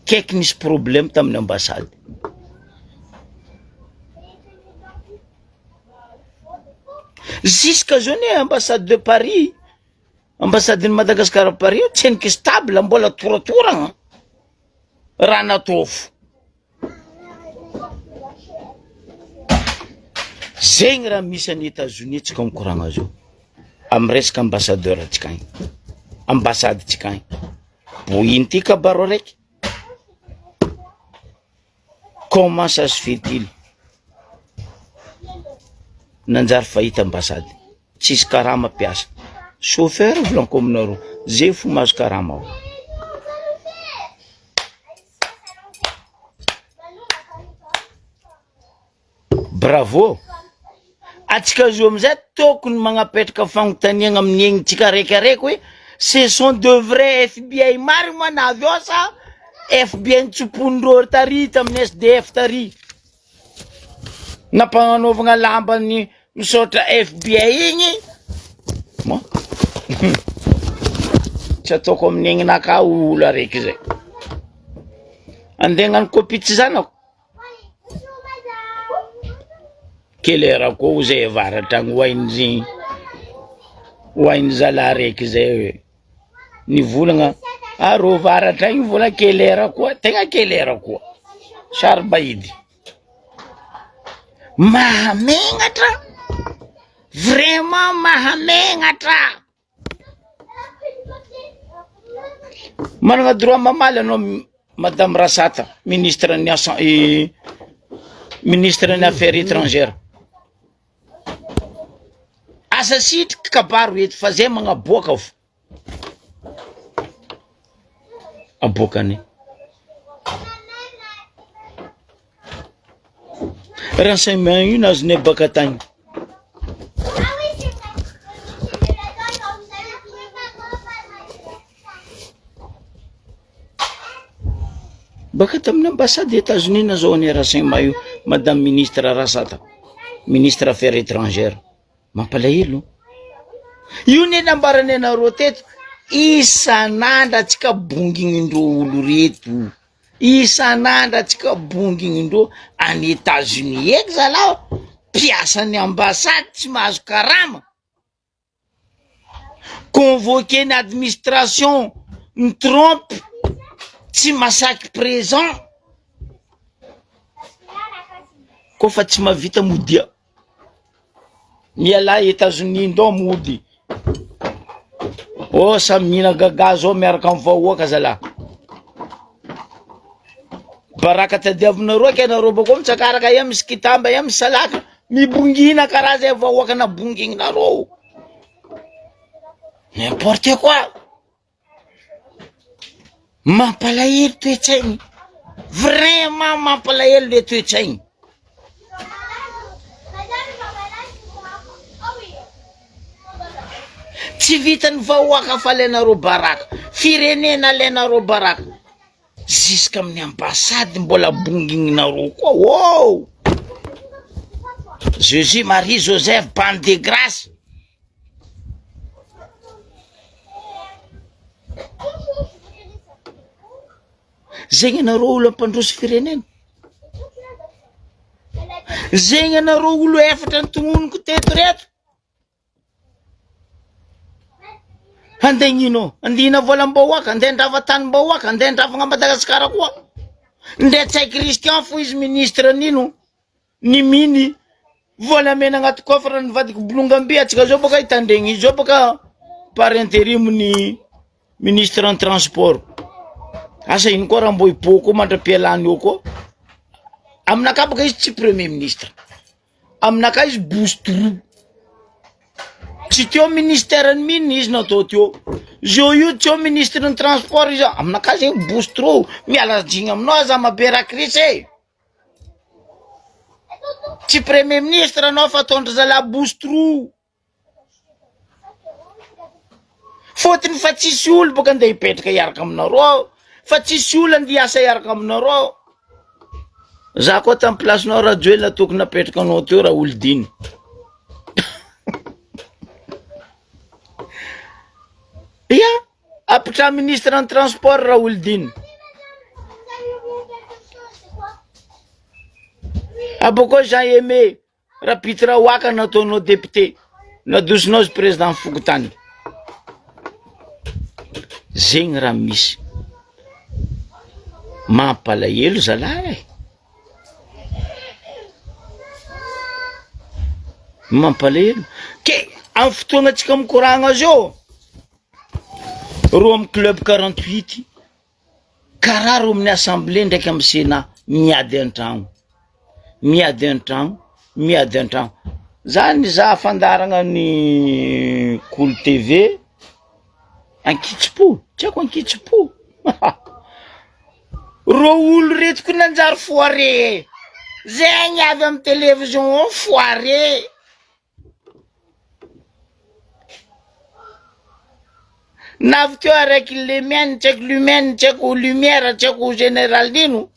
kaiky nisy problème tamin'ny ambassade. Jusqu'à zao ne ambassade de Paris, ambassade de Madagascar à Paris tsy niky stable, mbola toratoragna raha natofo. Zegny raha misy any États-Unis tsika mikoragna zao amin'ny resaka ambassadeur atsika agny, ambassade tsika agny. Boiny ty kabaro araiky. Comment ça se fait-il? Nanjary fahita ambassade tsisy karama piasa. Chauffeur volanko aminareo zay fo mahazo karama ao. Bravo. Atsika zo amizay tokony magnapetraka fagnontaniana amin'ny egnintsika raikaraiky hoe ce sont de vrais FBI marigny manavy ao sa FBI nitsopondreo tary tamin'ny SDF tary nampagnanovagna lambany misaotra FBI igny mo tsy ataoko amin'ny egninaka olo araiky zay andeha hagnano copie tsy zanako kelera koa zay avaratagny hoainy zala raiky zay nivolagna aro varatagny vola kelera koa tegna kelera koa Sarbahidy mahamenatra vraiment mahamenatra managna droit mamaly anao madame Rasata ministre ny affaires étrangères asa sitriky kabaro eto fa zay magnaboaka fo abokany renseignement io nazonay baka tagny baka tamin'ny ambassade États-Unis nazao ny renseignement io madame ministre Rasata ministre affaires étrangères mampalahelo io ne nambarany anareo teto isan'andro atsika bongignindreo olo reto isan'andro atsika bongignindreo any États-Unis eky zala piasan'ny ambassade tsy mahazo karama convoqué ny administration ny Trump tsy masaky présent kofa tsy mavita modia miala États-Unis ndo mody oh samy mihina gaga zao miaraka amin'ny vahoaka zala baraka tadiavinareo aky anareo bako mitsakaraka ia misy kitamba ia misy salaka mibongina karaha zay vahoaka na bonginareo n'importe quoi mampalahelo toetsaigny vraiment mampalahelo le toetsaigny tsy vitany vahoaka fa alainareo baraka firenena alainareo baraka jusqu'à amin'ny ambassade mbola bongininareo koa wow Jésus Marie Joseph bande de grâce zegny anareo olo ampandroso firenena zegny anareo olo efatra ntognoniko teto reto andegnino andina volam-bahoaka andeha ndrava-tany-bahoaka andeha ndravagna Madagasikara koa ndre tsy hay Christian fo izy ministre nino ny miny volamena agnaty coffre ny vadiko bolongam-by atsika zao baka hitandregny izy zao baka par intérim ny ministre en transport asa ino koa raha mbo hipoko mandra-pialany eo koa aminaka baka izy tsy premier ministre aminaka izy boostrou tsy teo ministère ny miny izy natao teo zo io teo ministre ny transport izy aminaka zegny boostrou miala jigny aminao za mabera krisy tsy premier ministre anao fa tondra zala boostrou fotony fa tsisy olo boka andeha hipetraka hiaraka aminareo fa tsisy olo andeha hiasa hiaraka aminareo za koa tam place nao radio la tokony napetraka anao teo raha olodiny ia apitra ministre en transport raha olodiny aboko Jean Aimé rapitra waka nataonao député nadosinao président Fokontany zegny raha misy mampalahelo zalahy mampalahelo ke amin'ny fotoana atsika mikoragna azy eo ro amin'ny club 48 karaha ro amin'ny assemblée ndraiky amin'ny sénat miady an-tragno miady an-tragno zany za fandaragna ny Cool TV Ankitspo tsy haiko Ankitspo ro olo retiko nanjary foire zegny avy amin'ny télévision foire navy teo araiky lumière tsy haiko lumière tsy haiko lumière tsy haiko général dino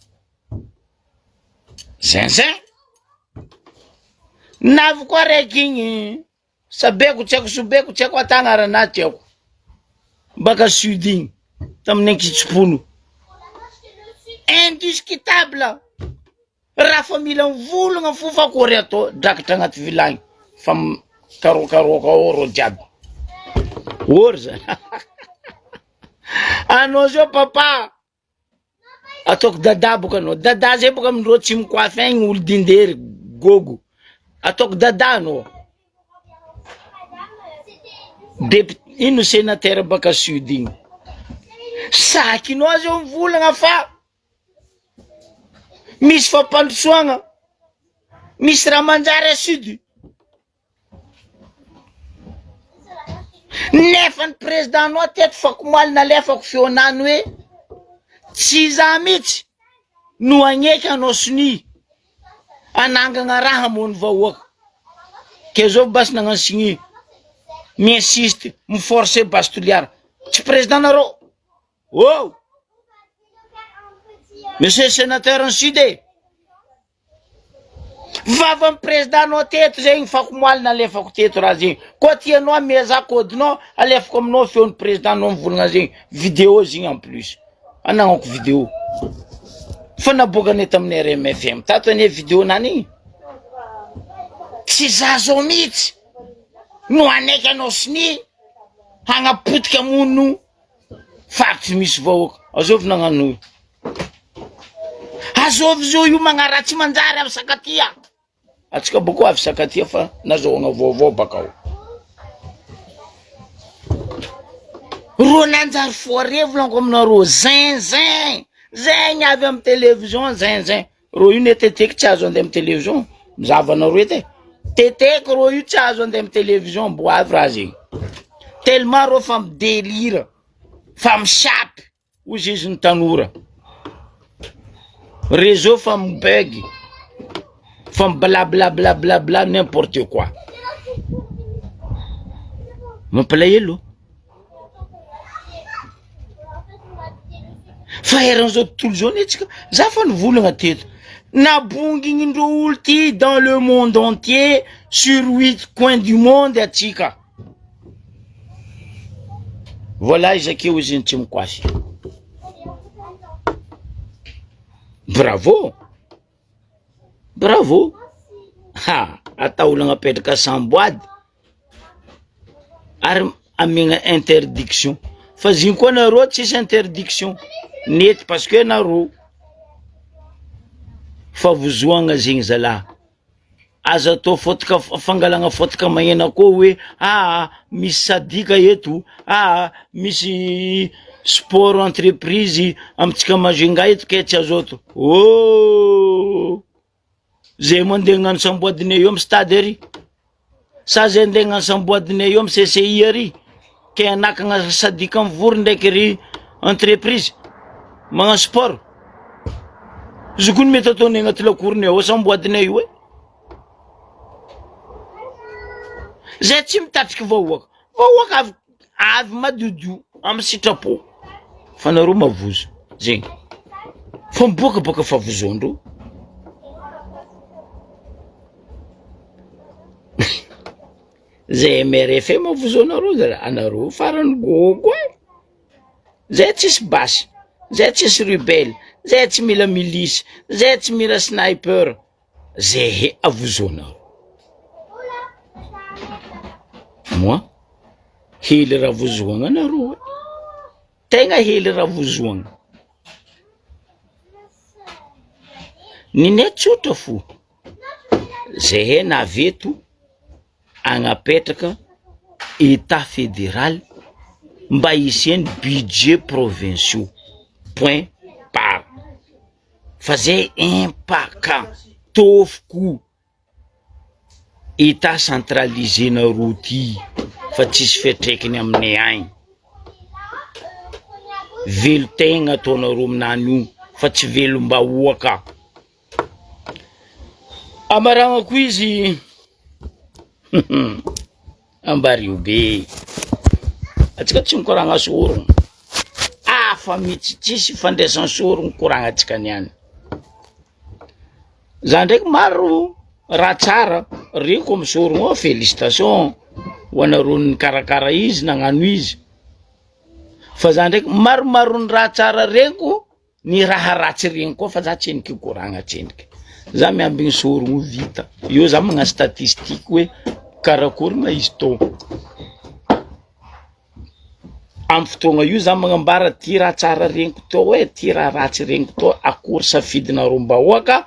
zinzin navy koa araiky igny sabeko tsy haiko sobeko tsy haiko atagnarana tsy haiko baka sud igny tamin'ny Ankitspono indiscutable raha fa mila mivolagna fo fa kory atao drakatra agnaty vilagny fa karokaroka oro jiaby ory zany anao zao papa ataoko dada boka anao dada zay boka amindreo tsy mikoafy agny olo dindery gogo ataoko dada anao ino sénateur baka sud igny sakinao zao mivolagna fa misy fampandrosoagna misy raha manjary a sud nefa ny président anao teto fakomaly nalefako feonany hoe tsy za mitsy no agneky anao sony anangagna raha mony vahoaka ke zao basy nagnano signy mi-insiste mi-forcer Bastoliara tsy président nareo oh monsieur sénateur en sud vava amin'ny président anao teto zegny fakomaly nalefako teto raha zegny koa tianao meza kodinao alefako aminao feon'ny président anao mivolagna zegny vidéo zegny en plus anagnako vidéo fa nabokane tamin'ny RMFM tato ane vidéo nany igny tsy za zao mitsy no anaiky anao siny hagnapotika mono faritry misy vahoaka azovy nagnano azovy zao io magnaratsy manjary avy sakatia atsika boko avy sakatia fa nazahoagna vaovao bakao ro nanjary foire volagnaiko aminareo zinzin zegny avy amin'ny télévision zinzin ro io neteteky tsy azo andeha amin'ny télévision mizavanareo ety teteky ro io tsy azo andeha amin'ny télévision mbo avy raha zegny tellement ro fa midélire fa misapy ho ziziny tanora réseau fa mibug fa blablabla n'importe quoi mampalahelo fa eran'izao tontolo zao netsika za fa nivolagna teto nabongigny-ndreo olo ty dans le monde entier sur 8 coins du monde atsika voilà izakeo izy tsy mikoafy bravo bravo ha ata olagna apetraka samboady ary amegna interdiction fa ziny koa nareo tsisy interdiction nety parce que nareo favozoagna zegny zalahy aza atao fotoka fangalagna fotoka magnena koa hoe misy sadika eto misy sport entreprise amitsika Majunga eto ke tsy azo ato oh zay mandeha gnano samboadine eo amy stade ary sa zay andeha gnano samboadine eo amy CCI ary ke anakagna sadika mivory ndraiky ry entreprise magnano sport zokony mety ataony agnaty lakoriny ao samboadine io e zay tsy mitatriky vahoaka avy madodio amy sitrapo fa nareo mavozo zegny fa miboaka baka favozondro zay MRFM mavozo anareo farany gôgo zay tsisy basy, zay tsisy rebelle, zay tsy mila milice, zay tsy mila sniper, zay avozonareo. Moi hely raha vozoagna anareo, tegna hely raha vozoagna. Ninay tsotra fo zay naveto agnapetraka état fédéral mba hisiany budget provinciaux, point barre. Fa zay impaka tofoko état centralisé nareo ty fa tsisy fiatraikany aminay agny. Velo tegna ataonareo aminany io fa tsy velom-bahoaka. Amaragnako izy Ambario be atsika tsy mikoragna sorogno, fa mitsy tsisy fandraisan sorogno koragna atsika niany. Za ndraiky maro raha tsara reko amy sorogno, félicitation ho anareo nikarakara izy nagnano izy. Fa za ndraiky maromaro ny raha tsara reko, ny raha ratsy regny koa fa za tsy henoko koragna tsendriky. Za miambigny sorogno vita, io za magna statistique hoe karakory ma izy tô. Amy fotoagna io za magnambara ty raha tsara regniko tô hoe ty raha ratsy regniko tô, akory safidinareo mbahoaka,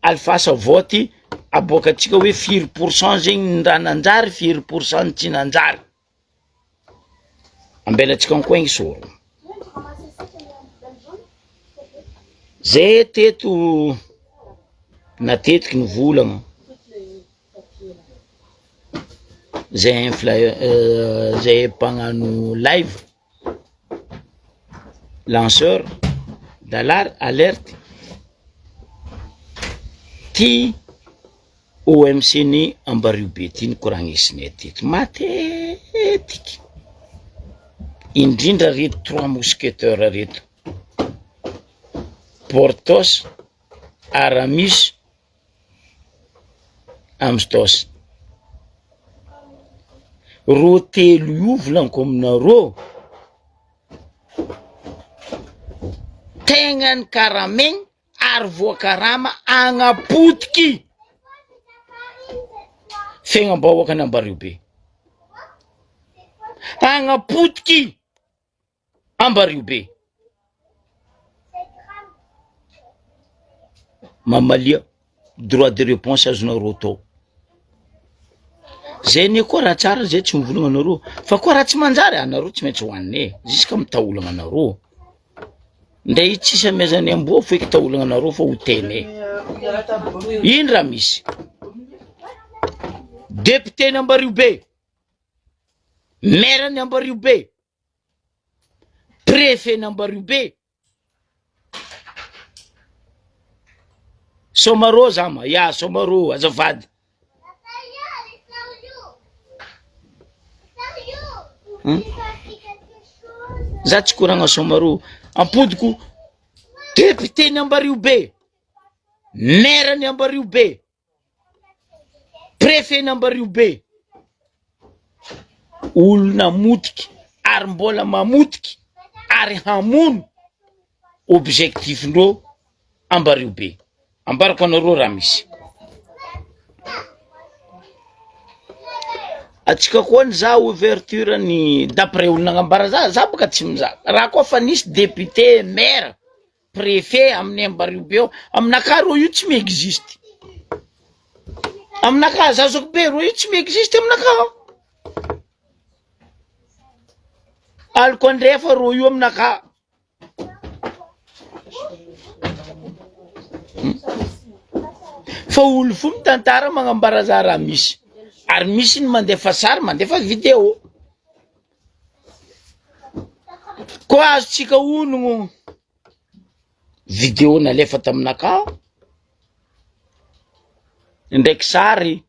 alifasa voty aboaka atsika hoe firy pourcent zegny ny raha nanjary, firy pourcent ny tsy nanjary. Ambelatsika ankoigny sorogno. Zay teto natetiky ny volagna, zay zay mpagnano live, lanceur d'alerte ty OMC ny Ambaribe ty nikoragnisinay teto matetiky, indrindra reto 3 mousquetaires reto, Portos, Aramis, Amstos. Ro telo io volaniko aminareo tegna ny karamegny ary voakarama agnapotiky fiaignam-bahoaka ny Ambaribe, agnapotiky Ambaribe. Mamalia droit de réponse azonareo tô. Zay ny koa raha tsara, zay tsy mivolagna anareo, fa koa raha tsy manjary anareo tsy maintsy hoanay ziska mitaolagna anareo. Ndray tsisy amezany amboa feky taolagna anareo fa ho tenay. Ino raha misy? Député ny Ambaribe, maire ny Ambaribe, préfet ny Ambaribe, Somaro zama, ya Somaro azafady. Za tsy koragna Somaro, ampodiko député ny Ambaribe, maire ny Ambaribe, préfet ny Ambaribe, olona motiky ary mbola mamotiky ary hamono objectif ndreo Ambaribe. Ambarako anareo raha misy. Atsika koa ny za ouverture ny d'après olona nagnambara za boka tsy mizaha. Raha koa fa nisy député, maire, préfet amin'ny Ambaribe aminaka rô io tsy mi-existe. Aminaka zazako be rô io tsy mi-existe aminaka. Aliko andrefa rô io aminaka. Fa olo fo mitantara magnambara za raha misy. Ary misy ny mandefa sary, mandefa vidéo. Koa azotsika onogno vidéo nalefa taminaka, ndraiky sary,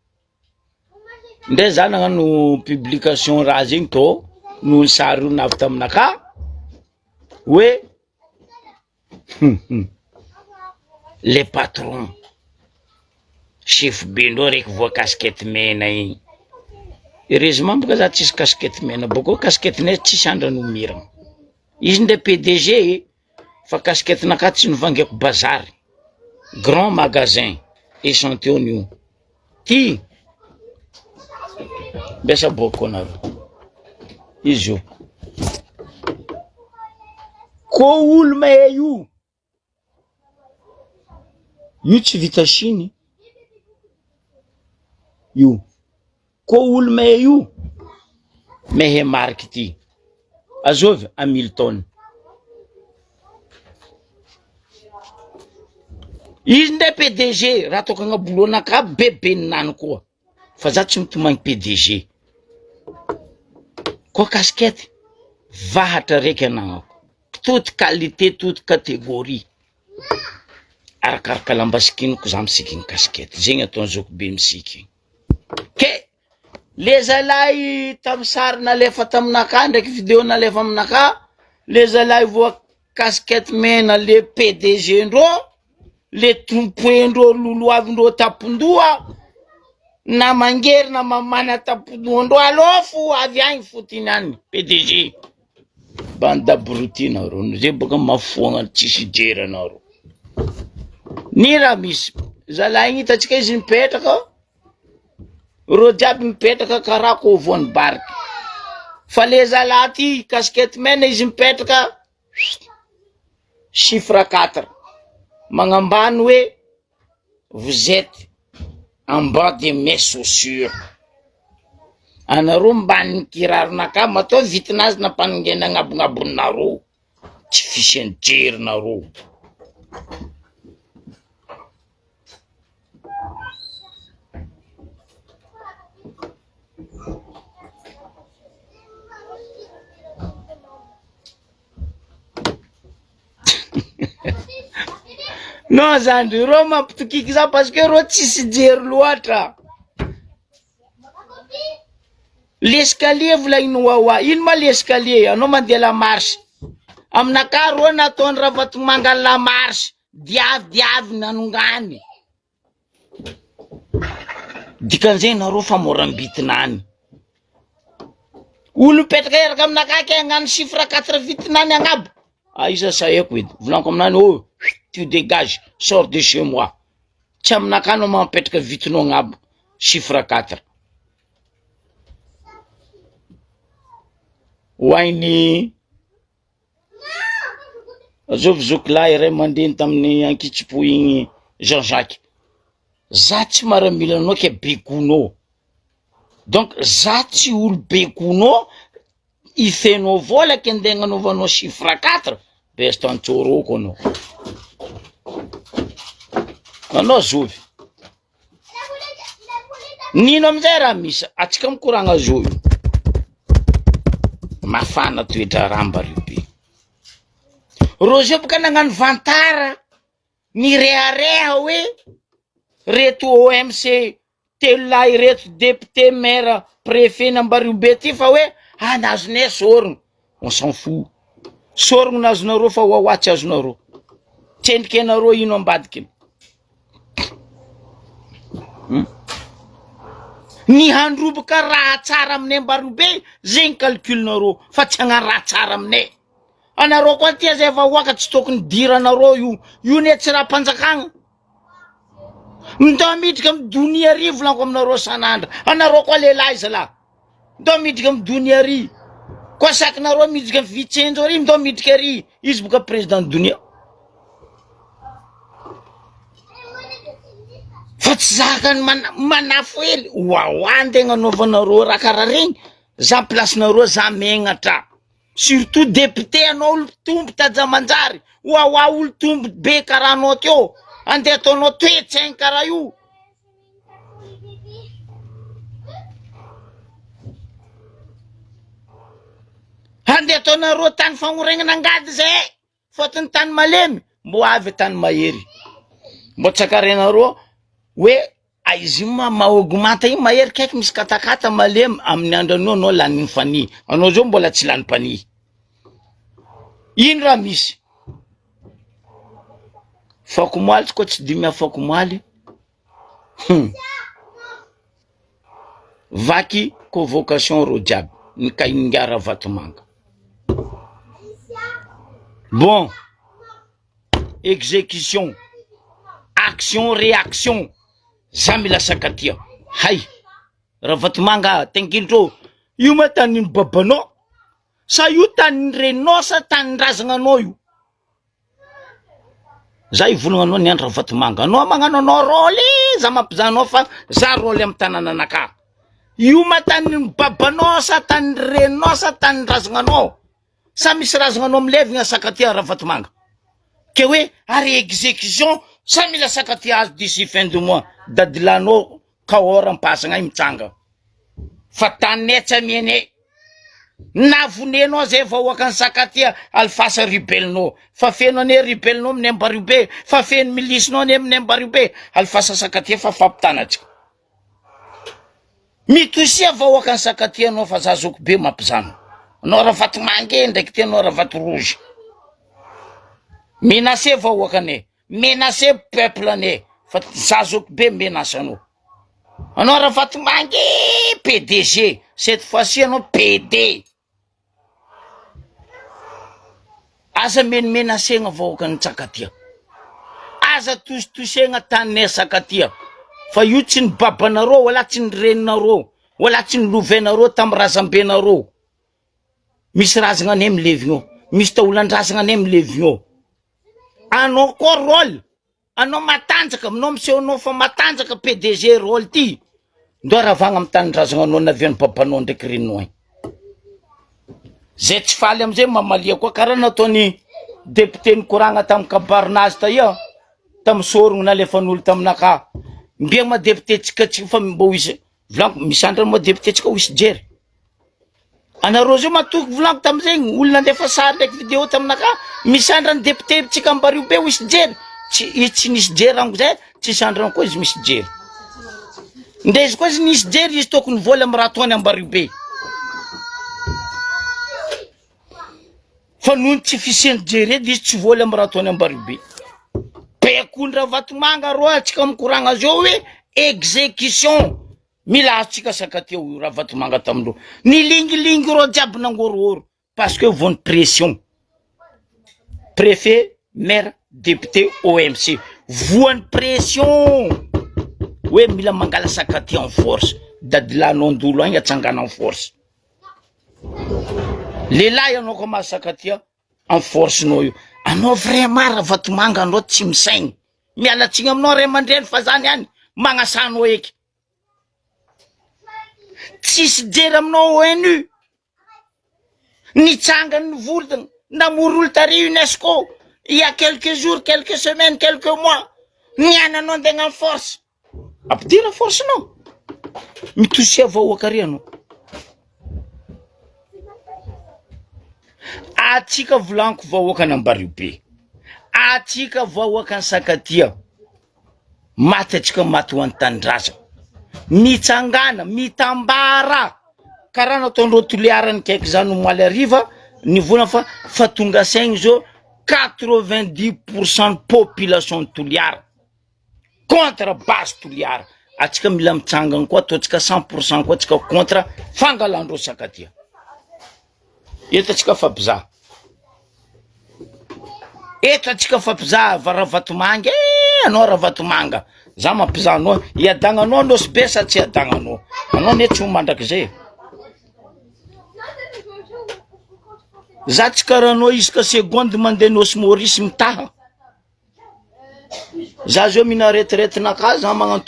ndray za nagnano publication raha zegny tô, no sary io navy taminaka, hoe les patrons chef bendro rek voa casquette mena igny. Heureusement boka za tsisy casquette mena boko casquette ne tsisy andra no miragna. Izy ndre PDG fa casquette naka tsy novangeko bazary. Grand magasin échantillon ty besa boko naro izy io ko olo mahay io tsy vita Chine io ko olo mahay io mahay marque ty azovy Hamilton. Izy ndre PDG raha toko agnabolonaka bebe ninany koa fa za tsy mitomagny PDG ko casquette vahatra raiky anagnako toute qualité toute catégorie arakaraka lamba sikiniko za misikiny casquette zegny ataony zoko be misiky ke le zalahy tamy sary nalefa taminaka ndraiky vidéo nalefa aminaka le zalahy voa casquette mena le PDG ndro le tompoendro loloavindro tapondoa na mangery na mamana tapondoandro alofo avy agny fotiny any PDG banda brutina ro zay boka mafoagna tsisy jery anaro ni raha misy zalahy igny hitatsika izy mipetraka ro jiaby mipetraka karaha ko voany bariky fa le zalahy ty casquette mena izy mipetraka chiffre 4 magnambany hoe vous êtes en bas de mes chaussures anaro mbany kiraronaka matao vitinazy nampaningena agnabonabonareo tsy fisy jerinareo. Non zandry ro mampitokiky za parce que ro tsisy jery loatra. L'escalier volagniny wawa ino ma l'escalier anao mandeha la marche aminaka ro nataony raha vato mangala la marche diavy nanongany dikan'izay nareo fa morambitinany olo mipetraka eraka aminaka ke agnano chiffre 4 vitinany agnabo isa saeko edy volaniko aminany oh tu dégages sors de chez moi tsy aminaka anao mampetraka vitinao agnabo chiffre 4 hoainy azovizoko lahy iray mandeny tamin'ny ankitsipo igny Jean-Jacques za tsy maramila anao ke bekonao donc za tsy olo bekonao ifenao vola ke ndeha agnanaovanao chiffre 4 besta antsoroko anao anao zovy nino amizay raha misy atsika mikoragna zovy mafana toetra ramba reo be roze boka nagnano vantara ny rehareha hoe reto OMC telo lahy reto député maire préfet nambario be ty fa hoe nazonay sorogno on s'en fout sorogno nazonareo fa hoahoatsy azonareo tsendriky anareo ino ambadiky ny handroboka raha tsara aminay ambario be zegny calculnareo fa tsy hagnano raha tsara aminay anareo koa tia zay vahoaka tsy tokony diranareo io ne tsy raha mpanjakagna mdao midika midony ary volaniko aminareo sanandra anareo koa lehilahy zalahy mdao midika midony ary koa sakinareo midika vitsenjo ary mdao midika ary izy boka président donia fa tsy zakany manafo hely hoahoan-tegna anaovanareo raha karaha regny za placenareo za megnatra surtout député anao olo tombo taja manjary hoahoa olo tombo be karaha anao teo andeha ataonao toetsaigny karaha io andeha ataonareo tany fagnoregnana angady zay fotony tany malemy mbo avy tany mahery mbo tsakarenareo hoe izy ma-augmenta iny mahery kaiky misy katakata malemy amin'ny andranio anao laniny fani anao zao mbola tsy lany pani ino raha misy fako moaly koa tsy dimy afako moaly Vaky convocation ro jiaby nikaingara Vatomanga. Bon, exécution, action, réaction, zamila sakatia. Hay, Vatomanga tenkindro, io ma tany babanao, sa io tany renao sa tany razagnanao io. Za ivolagnanao ni andra Vatomanga, anao magnano anao rôly, za mampizanao fa za rôly amy tanànanaka. Io ma tany babanao sa tany renao sa tany razagnanao. Sa misy razagnanao amilevigna sakatia Vatomanga. Ke hoe ary exécution sa mila sakatia azy d'ici fin de mois. Dadilanao kaora mpasagna mitsanga. Fa tanetsa miene. Navonenao zay vahoaka ny sakatia alfasa ribelinao. Fa feno ane ribelinao amin'ny Ambaribe. Fa feno milisinao ane amin'ny Ambaribe. Alfasa sakatia fa fampitanatsika. Mitosia vahoaka ny sakatia anao fa zazoko be mampizano. Anao Vatomanga ndraiky tenao Vatorozy. Menacé vahoaka ane. Menacé peuple ane. Fa zazoko be menasanao. Anao Vatomanga PDG. Cette fois-ci anao PD. Aza menacegna vahoaka ny sakatia. Aza tositosegna tany sakatia. Fa io tsy ny babanareo, wala tsy ny reninareo, wala tsy ny lovenareo tamy razambenareo. Misy razagna ane milevigno, misy taolan-drazagna ane milevigno. Anao koa rôle, anao matanjaka, anao misehonao fa matanjaka PDG rôle ty. Ndo ravagna amy tany razagnanao navian'ny babanao ndraiky reninao. Zay tsy faly amizay mamalia koa karaha nataony député nikoragna tamy kabarinazy taia, tamy sorogno nalefan'olo taminaka. Mbia ma député tsika fa mbo hisy volanko misandra ma député tsika hisy jery. Anareo zao matoky volanko tamizegny olo nandefa sary ndraiky vidéo taminaka misandra ny député tsika Ambaribe hisy jery. Tsy nisy jery ango zay, tsy sandrana koa izy misy jery. Ndre izy koa izy nisy jery izy tokony vola amy raha ataony Ambaribe. Fa noho tsy fisiany jery edy izy tsy vola amy raha ataony Ambaribe. Pekondra Vatomanga ro atsika mikoragna azy eo hoe exécution. Mila atsika sakatia io Vatomanga tamindro. Nilingilingy ro jiaby nangororo parce que vont pression. Préfet, maire, député, OMC. Voany pression. Ouais, mila mangala sakatia en force. Dadilanao ndolo agny atsangana en force. Lelahy anao ko masakatia en force no io. Anao vraiment Vatomanga anao tsy misaigny. Mialatsigny aminao ray aman-dreny fa zany hany magnasanao eky. Tsisy jery aminao ONU. Nitsanga ny volana namorolo tary UNESCO. Il y a quelques jours, quelques semaines, quelques mois. Niananao ndegna en force. Ampidira force anao. Mitosia vahoaka ary anao. Atsika volanko vahoaka ny Ambaribe. Atsika vahoaka ny sakatia. Maty atsika maty ho an-tanindrazana. Mitsangana, mitambara. Karaha nataondreo toliarany kaiky zany omaly ariva, nivolana fa tonga saigny zao 90% population Toliara contre base Toliara. Atsika mila mitsangana koa ataotsika 100% koa atsika contre fangalandreo sakatia. Eto atsika fampizaha. Eto atsika fampizaha Vatomanga. Anao Vatomanga. Za mampizaha anao. Iadagnanao anao sy be sa tsy iadagnanao. Anao ne tsy ho mandrakizay. Za tsy karaha anao isaka seconde mandeha nosy Maurice mitaha. Za zao mina retraite-naka za magnano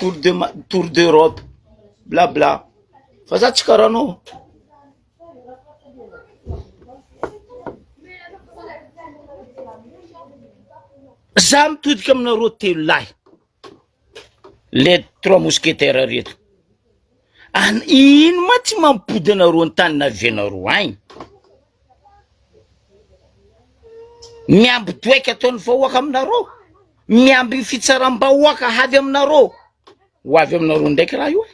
tour d'Europe. Bla bla. Fa za tsy karaha anao. Za mitodika aminareo telo lahy. Les trois mousquetaires reto. Ino ma tsy mampody anareo ny tany navianareo agny? Miamby toeky ataony vahoaka aminareo. Miamby fitsaram-bahoaka avy aminareo. Ho avy aminareo ndraiky raha io.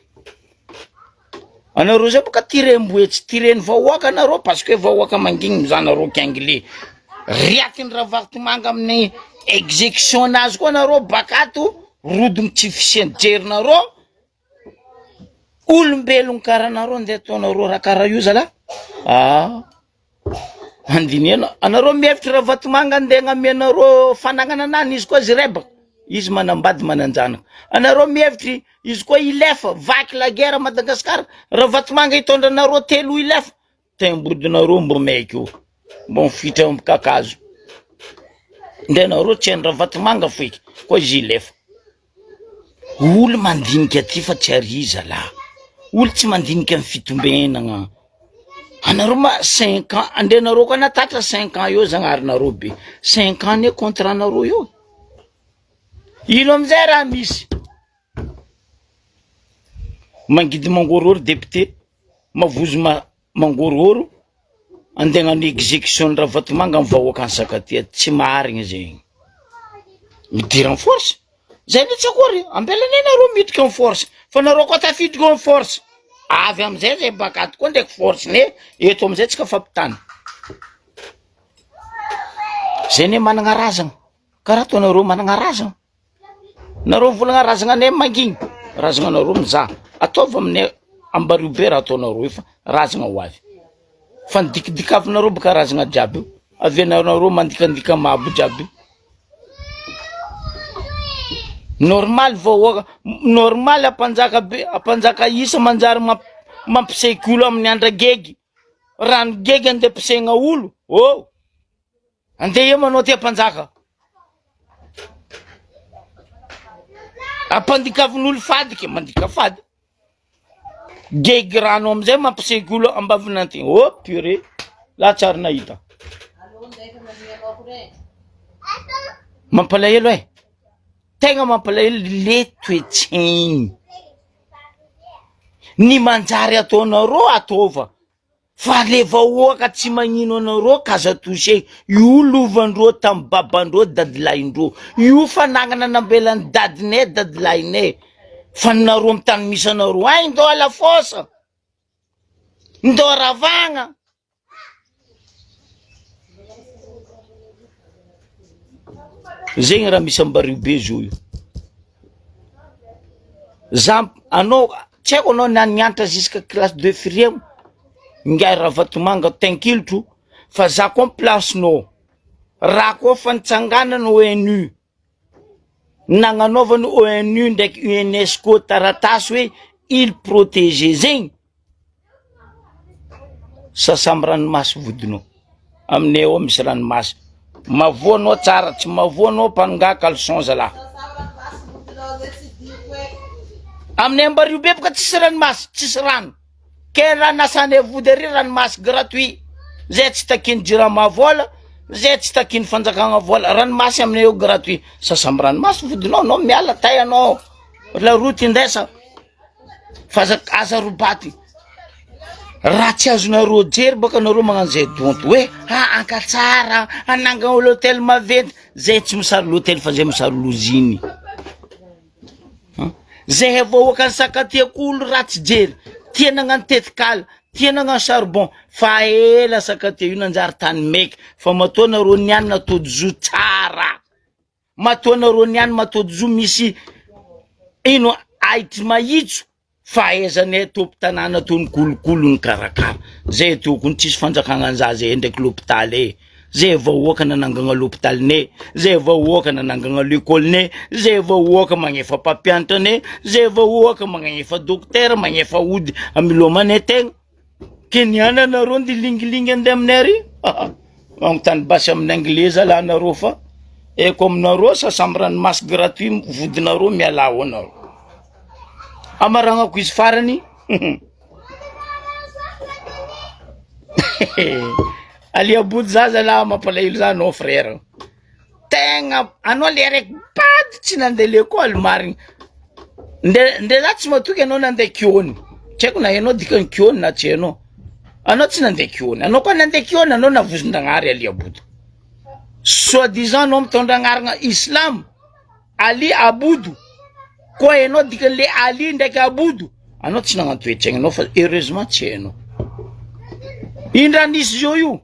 Anareo zay boka tirem-boetsy, tireny vahoaka anareo parce que vahoaka mangigny mizanareo k'anglais. Riatin'ny Vatomanga amin'ny exécution nazy koa anareo bakato rodiny tsy fisian-jerinareo olombelon karanareo ndeha ataonareo raha karaha io zala andiniana anareo mihevitra raha vatomanga andeha gnamenareo fanagnana anany izy koa zirebaka izy manambady mananjanaka anareo mihevitry izy koa ilefa vaky la guerre Madagasikara raha vatomanga hitondranareo telo ilefa tembodinareo mbo maiky io mbo mifitra amy kakazo ndenareo tsy hainy raha vatomanga foiky koa izy ilefa olo mandinika aty fa tsy ariza la olo tsy mandinika amy fitombenagna anareo ma 5 ans andenareo koa natatra 5 ans eo zagnarinareo be 5 ans ne contrat nareo io ino amizay raha misy mangidy mangororo député mavozo mangororo andegnano exécution raha vatomanga amy vahoaka any sakatia tsy marigny zegny midira en force zay mitsy akory ambelanenareo midika en force fa nareo koa tafidika en force avy amizay zay bakaty koa ndraiky force ne eto amizay tsika fampitany zay ne managna razagna karaha ataonareo managna razagna nareo volagna razagna ne mangigny razagna nareo mizaha ataova aminay ambario be raha ataonareo io fa razagna ho avy fa nidikidikavinareo baka razagna jiaby io avenareo mandikandika mabo jiaby normal vahoaka normal apanjaka be apanjaka isa manjary mampiseky olo amin'ny andra gegy rano gegy andeha pisegna olo andeha eo manao ty apanjaka apandikavin'olo fadika mandika fady gegy rano amizay mampiseky olo ambavinanty purée la tsary nahita mampalahelo tegna mampalahelo le toetriny ny manjary ataonareo ataova fa le vahoaka tsy magnino anareo kaza touché io lovandreo tamy babandreo dadilaindreo io fanagnana nambelany dadinay dadilainay fa nareo amy tany misy anareo ay ndo ala fosa ndo ravagna zegny raha misy ambario be zo io za anao tsy haiko anao nianatra jusqu'à classe 2 firiemo ngai raha vatomanga tankilotro fa za koa placenao raha koa fa nitsanganana ONU nagnanaovany ONU ndraiky UNESCO taratasy hoe il protégé zegny sasamy ranomasy vodinao aminay ao misy ranomasy mavoanao tsara tsy mavoanao panonga caleçon zala aminay ambario be baka tsisy ranomasy tsisy rano ke raha nasane vody ary ranomasy gratuit zay tsy takiny jirama vola zay tsy takiny fanjakagna vola ranomasy aminay eo gratuit sasamy ranomasy vodinao anao miala tay anao la route indesa aza robaty raha tsy azonareo jery baka nareo magnano zay donto hoe ankatsara ananga l'hôtel maventy zay tsy misary l'hôtel fa zay misary loziny zay vahoaka ny sakatiak'olo raha tsy jery tia nagnano tetikala tia nagnano charbon fa ela sakatia io nanjary tany maiky fa matoa nareo niany natody zo tsara matoa nareo niany matody zo misy ino aitry mahitso fahaizanay tompo tanàna tony kolokolo ny karakara zay tokony tsisy fanjakagna anza zay ndraiky l'hôpitaly zay vahoaka nanangagna l'hôpitaly ne zay vahoaka nanangagna l'école ne zay vahoaka magnefa mpampianatra ne zay vahoaka magnefa docteur magnefa ody amilomane tegna keniana nareo ndy lingilingy andeha aminay ary magnontany basy amin'ny anglais zala nareo fa eko aminareo sasamy ranomasy gratuit vodinareo mialao anareo amaragnako izy farany aliabody za zala mampalahelo za anao frère tegna anao le raiky bady tsy nandeha l'école marigny nde za tsy matoky anao nandeha kiony tsy haiko na ianao dikany kiony na tsy anao tsy nandeha kiony anao koa nandeha kiony anao navozon-dragnary aliabody soi-disant anao mitondra agnarana islam Ali Abudu koa ianao dikan'le Ali ndraiky Abudu anao tsy nagnano toetragna anao fa heureusement tsy hainao indra nisy io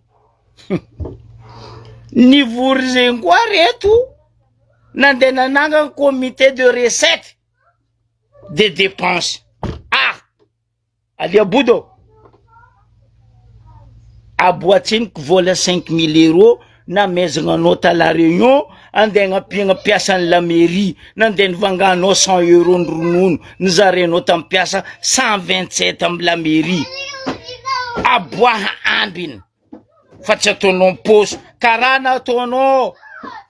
nivory zegny koa reto Nandena nanga comité de recettes des dépenses. Ah, alia budo. Aboatine que vola 5 000 euros na mezanga nota à la réunion, andenga pinga piasa la mairie, nanden vanga no 100 euros ndrunono, nous areno tam piasa 127 am la mairie. Aboa ambin. Fatsa tonon pos, karana tono,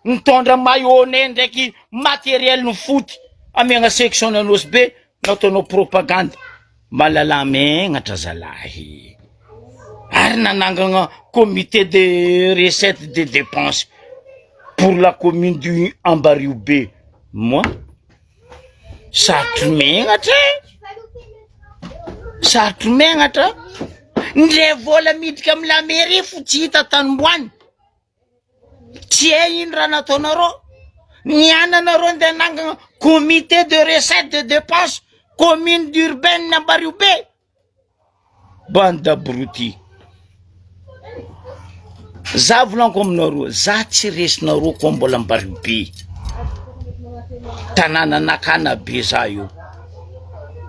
ntondra mayone ndeki matériel no foot, amianga section na nosbe, na tono propagande. Malalame ngatrazalahi. Arnananga comité de recettes de dépenses pour la commune du Ambariubé. Moi, ça te mengate. Ça te mengate. Ndre vola midkam la mairie futita tanbuan. Tiens rana tonaro. Niana naronde nanga comité de recettes de dépenses commune d'urbaine Ambariubé. Banda bruti. Za volankomnaro, za tsy resinaro koa mbola Ambaribe. Tanàna nakana be za io.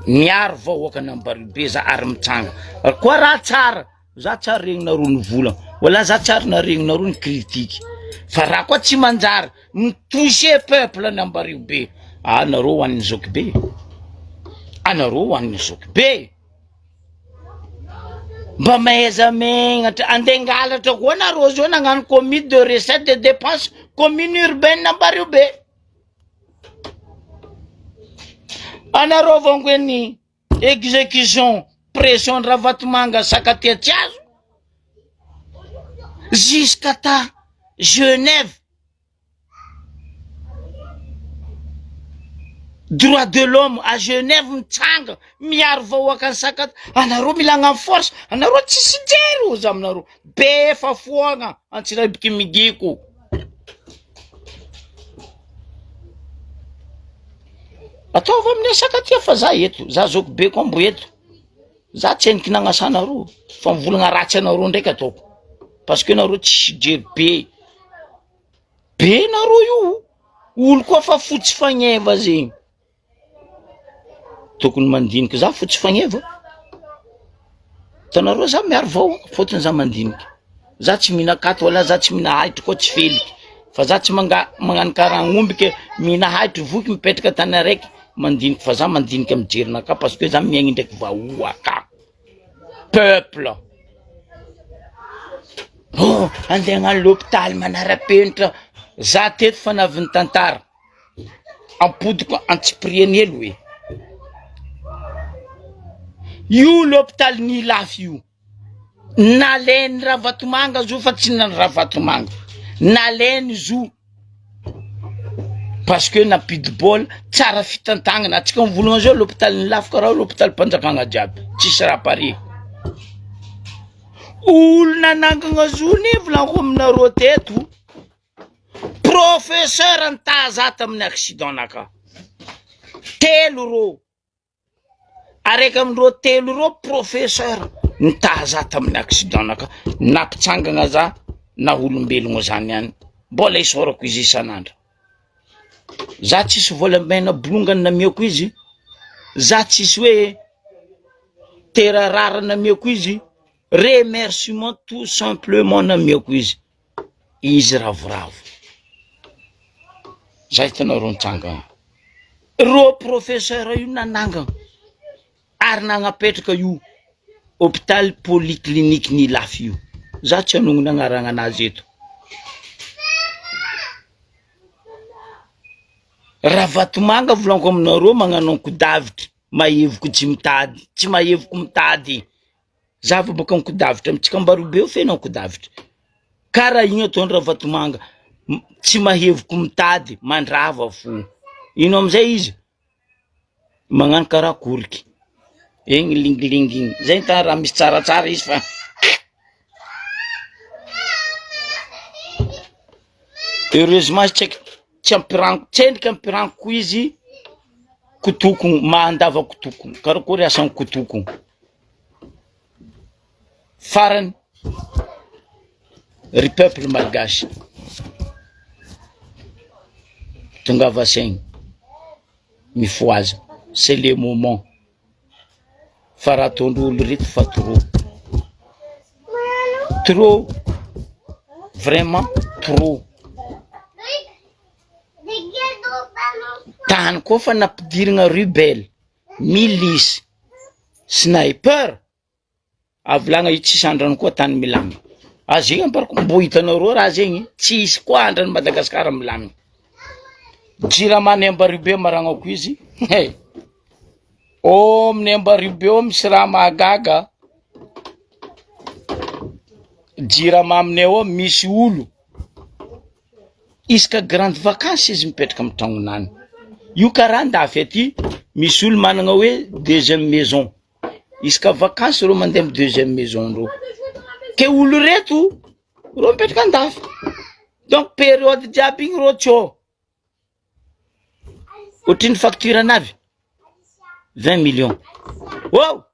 Miaro vahoaka an'Ambaribe za ary mitsanga. Koa raha tsara, za tsara regninaro ny vola. Wala za tsara naregninaro ny critique. Fa raha koa tsy manjary, mitoucher peuple an'Ambaribe. Ah, naro ho an'ny Zokibe. Ah, naro ho an'ny Zokibe. Mba mahaiza megnatra andengalatra koa nareo zao nagnano comité de recettes de dépenses commune urbaine Ambaribe. Anareo vango ny exécution pression Ravatomanga Sakatiatiazo jusqu'à ta Genève. Droit de l'homme à Genève mitsanga miaro vahoaka ny sakat. Anareo milagna en force, anareo tsisy jery ozy aminareo. Be fa foagna antsirabiky migiko. Ataova amin'ny sakatia fa za eto, za Zokibe koa mbo eto. Za tsy eniky nagnasanareo, fa mivolagna ratsy anareo ndraiky ataoko. Parce que nareo tsisy jery be. Be nareo io. Olo koa fa fotsy fagneva zegny. Tokony mandinika za fotsy fagneva. Tanareo za miaro vao, fotony za mandinika. Za tsy mina katy wala za tsy mina haitry koa tsy feliky. Fa za tsy magnano karaha omby ke mina haitry voky mipetraka tany araiky mandinika. Fa za mandinika mijerina parce que za miaigny ndraiky vahoaka. Peuple. Oh, andeha agnano l'hôpital manara-penitra. Za teto fa navy tantara. Ampodiko antsiprienely hoe. Io l'hôpital ny lafy io. Nalainy Ravatomanga zo fa tsy nany Ravatomanga. Nalainy zo. Parce que napidi-bôla tsara fitantangana. Atsika mivolagna zao l'hôpital ny lafy karaha l'hôpital Mpanjakana jiaby. Tsisy raha pare. Olona nangana zo ne volanko aminareo teto. Professeur nitazata amin'ny accident naka. Telo rô. Araiky amindreo telo rô professeur nitazata amin'ny accident naka. Napitsangana za na olombelogno zany any. Mbola isorako izy isanandro. Za tsisy volamena bolongany namiako izy. Za tsisy hoe tera rara namiako izy. Remerciement tout simplement namiako izy. Izy ravoravo. Zay hitanareo nitsangana. Ro professeur io nanangana. Ary nagnapetraka io hôpital polyclinique ny lafy io. Za tsy anonona agnarana anazy eto. Ravatomanga volanko aminareo magnano ankodavitra. Mahevoko tsy mitady. Tsy mahevoko mitady. Za va baka ankodavitra. Mitsika Ambaribe io fena ankodavitra. Karaha igny ataony Ravatomanga. Tsy mahevoko mitady. Mandrava fo. Ino amizay izy? Magnano karaha koriky. Egny lingilingy igny. Zay ta raha misy tsaratsara izy fa. Heureusement tsy ampiranko, tsendriky ampiranko izy kotokony, mandava kotokony. Karakory asan'ny kotokony. Farany ry peuple malgache. tonga vasaigny mifoaza, c'est le moment fa raha ataon'olo reto fa trop vraiment trop. Tany koa fa nampidiragna rebelle, milice, sniper, avolagna io tsisy andrany koa tany milamina. Azegny ambarako mbo hitanareo raha zegny tsisy koa andrany Madagasikara milamina. Jirama Niambaribe maragnako izy. Hey. Niambaribe misy raha mahagaga. Jirama aminay ao misy olo isaka grande vacances izy mipetraka amin'ny tragnonany. Io karaha andafy aty misy olo managna hoe deuxième maison. Isaka vacances reo mandeha amin'ny deuxième maison reo. Ke olo reto reo mipetraka andafy. Donc période jiaby igny reo tsô. Otriny facture anavy 20 millions. Wow!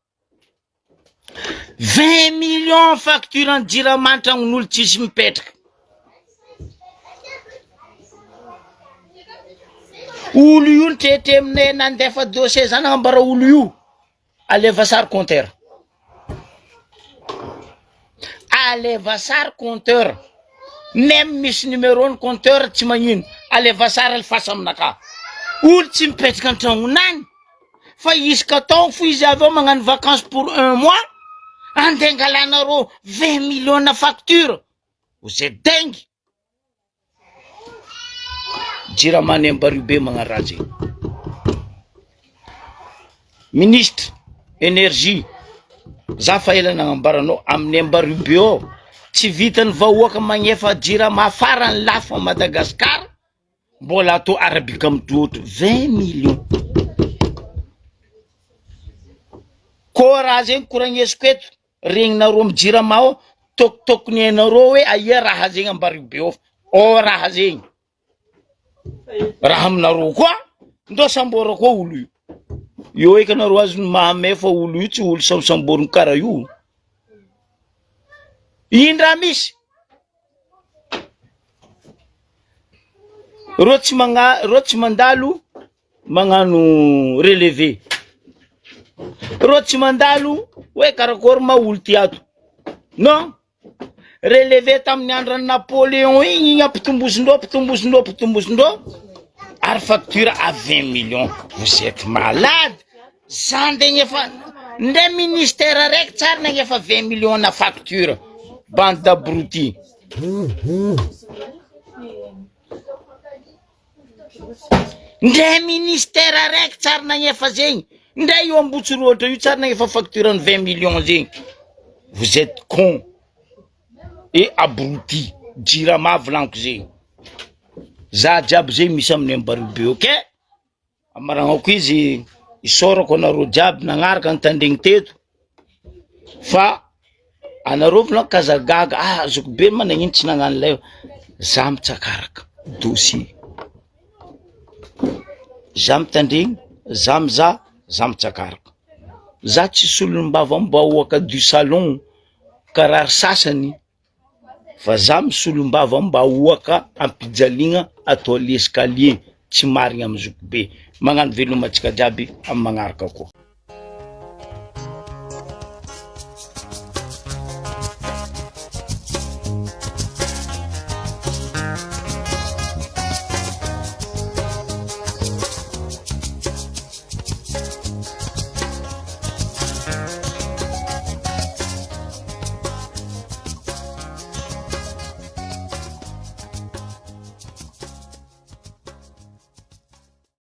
20 millions facture en Jirama an-tragnon'olo tsisy mipetraka. Olo io nitete aminay nandefa dossier zany ambara olo io aleva sary compteur. Aleva sary compteur. Même misy numéro ny compteur tsy magnino. Aleva sary alfasa aminaka. Olo tsy mipetraka an-tragnonany. Fa isaka taogno fo izy avy ao magnano vacances pour 1 mois. Andengalanareo 20 millions na facture. Vous êtes dingue. Jirama Niambaribe magnaraha zegny. Ministre énergie, za fa ela nagnambaranao amin'ny Niambaribe ao tsy vitany vahoaka magnefa Jirama farany lafo a Madagasikara mbola atao arabika amin'totro 20 millions. Ko raha zegny koragnesiko eto regninareo amin'ny Jirama ao tokotokony hainareo hoe aia raha zegny Ambaribe ao. Raha zegny raha aminareo koa ndosambora koa olo io. Io eky nareo azo mahamay fa olo io tsy olo samsamboriny karaha io. Indra misy reo tsy mandalo magnano relevé. Reo tsy mandalo hoe karakory ma olo ty ato. Non. Relevé tamin'ny andran'ny Napoléon igny apitombosindreo ary facture à 20 millions. Vous êtes malade. Zandegny efa ndre ministère araiky tsara nagnefa 20 millions na facture. Bande d'abrutis. Ndre ministère araiky tsara nagnefa zegny. Ndre io Ambotsoroatra io tsara nagnefa facture ny 20 millions zegny. Vous êtes con et abruti. Jirama volaniko zegny. Za jiaby zegny misy amin'ny Ambaribe, ok? Amaragnako izy isorako anareo jiaby nagnaraka nitandregny teto. Fa anareo volaniko kazagaga azoko be managnino tsy nagnano lay. Za mitsakaraka dossier. Za mitandregny, za mizaha, za mitsakaraka. Za tsy solombava mbahoaka du salon karaha sasany. Fa za misolombava mba hoaka ampijaligna atao l'escalier tsy marigna amizoko be. Magnano velomantsika jiaby amin'ny magnaraka koa.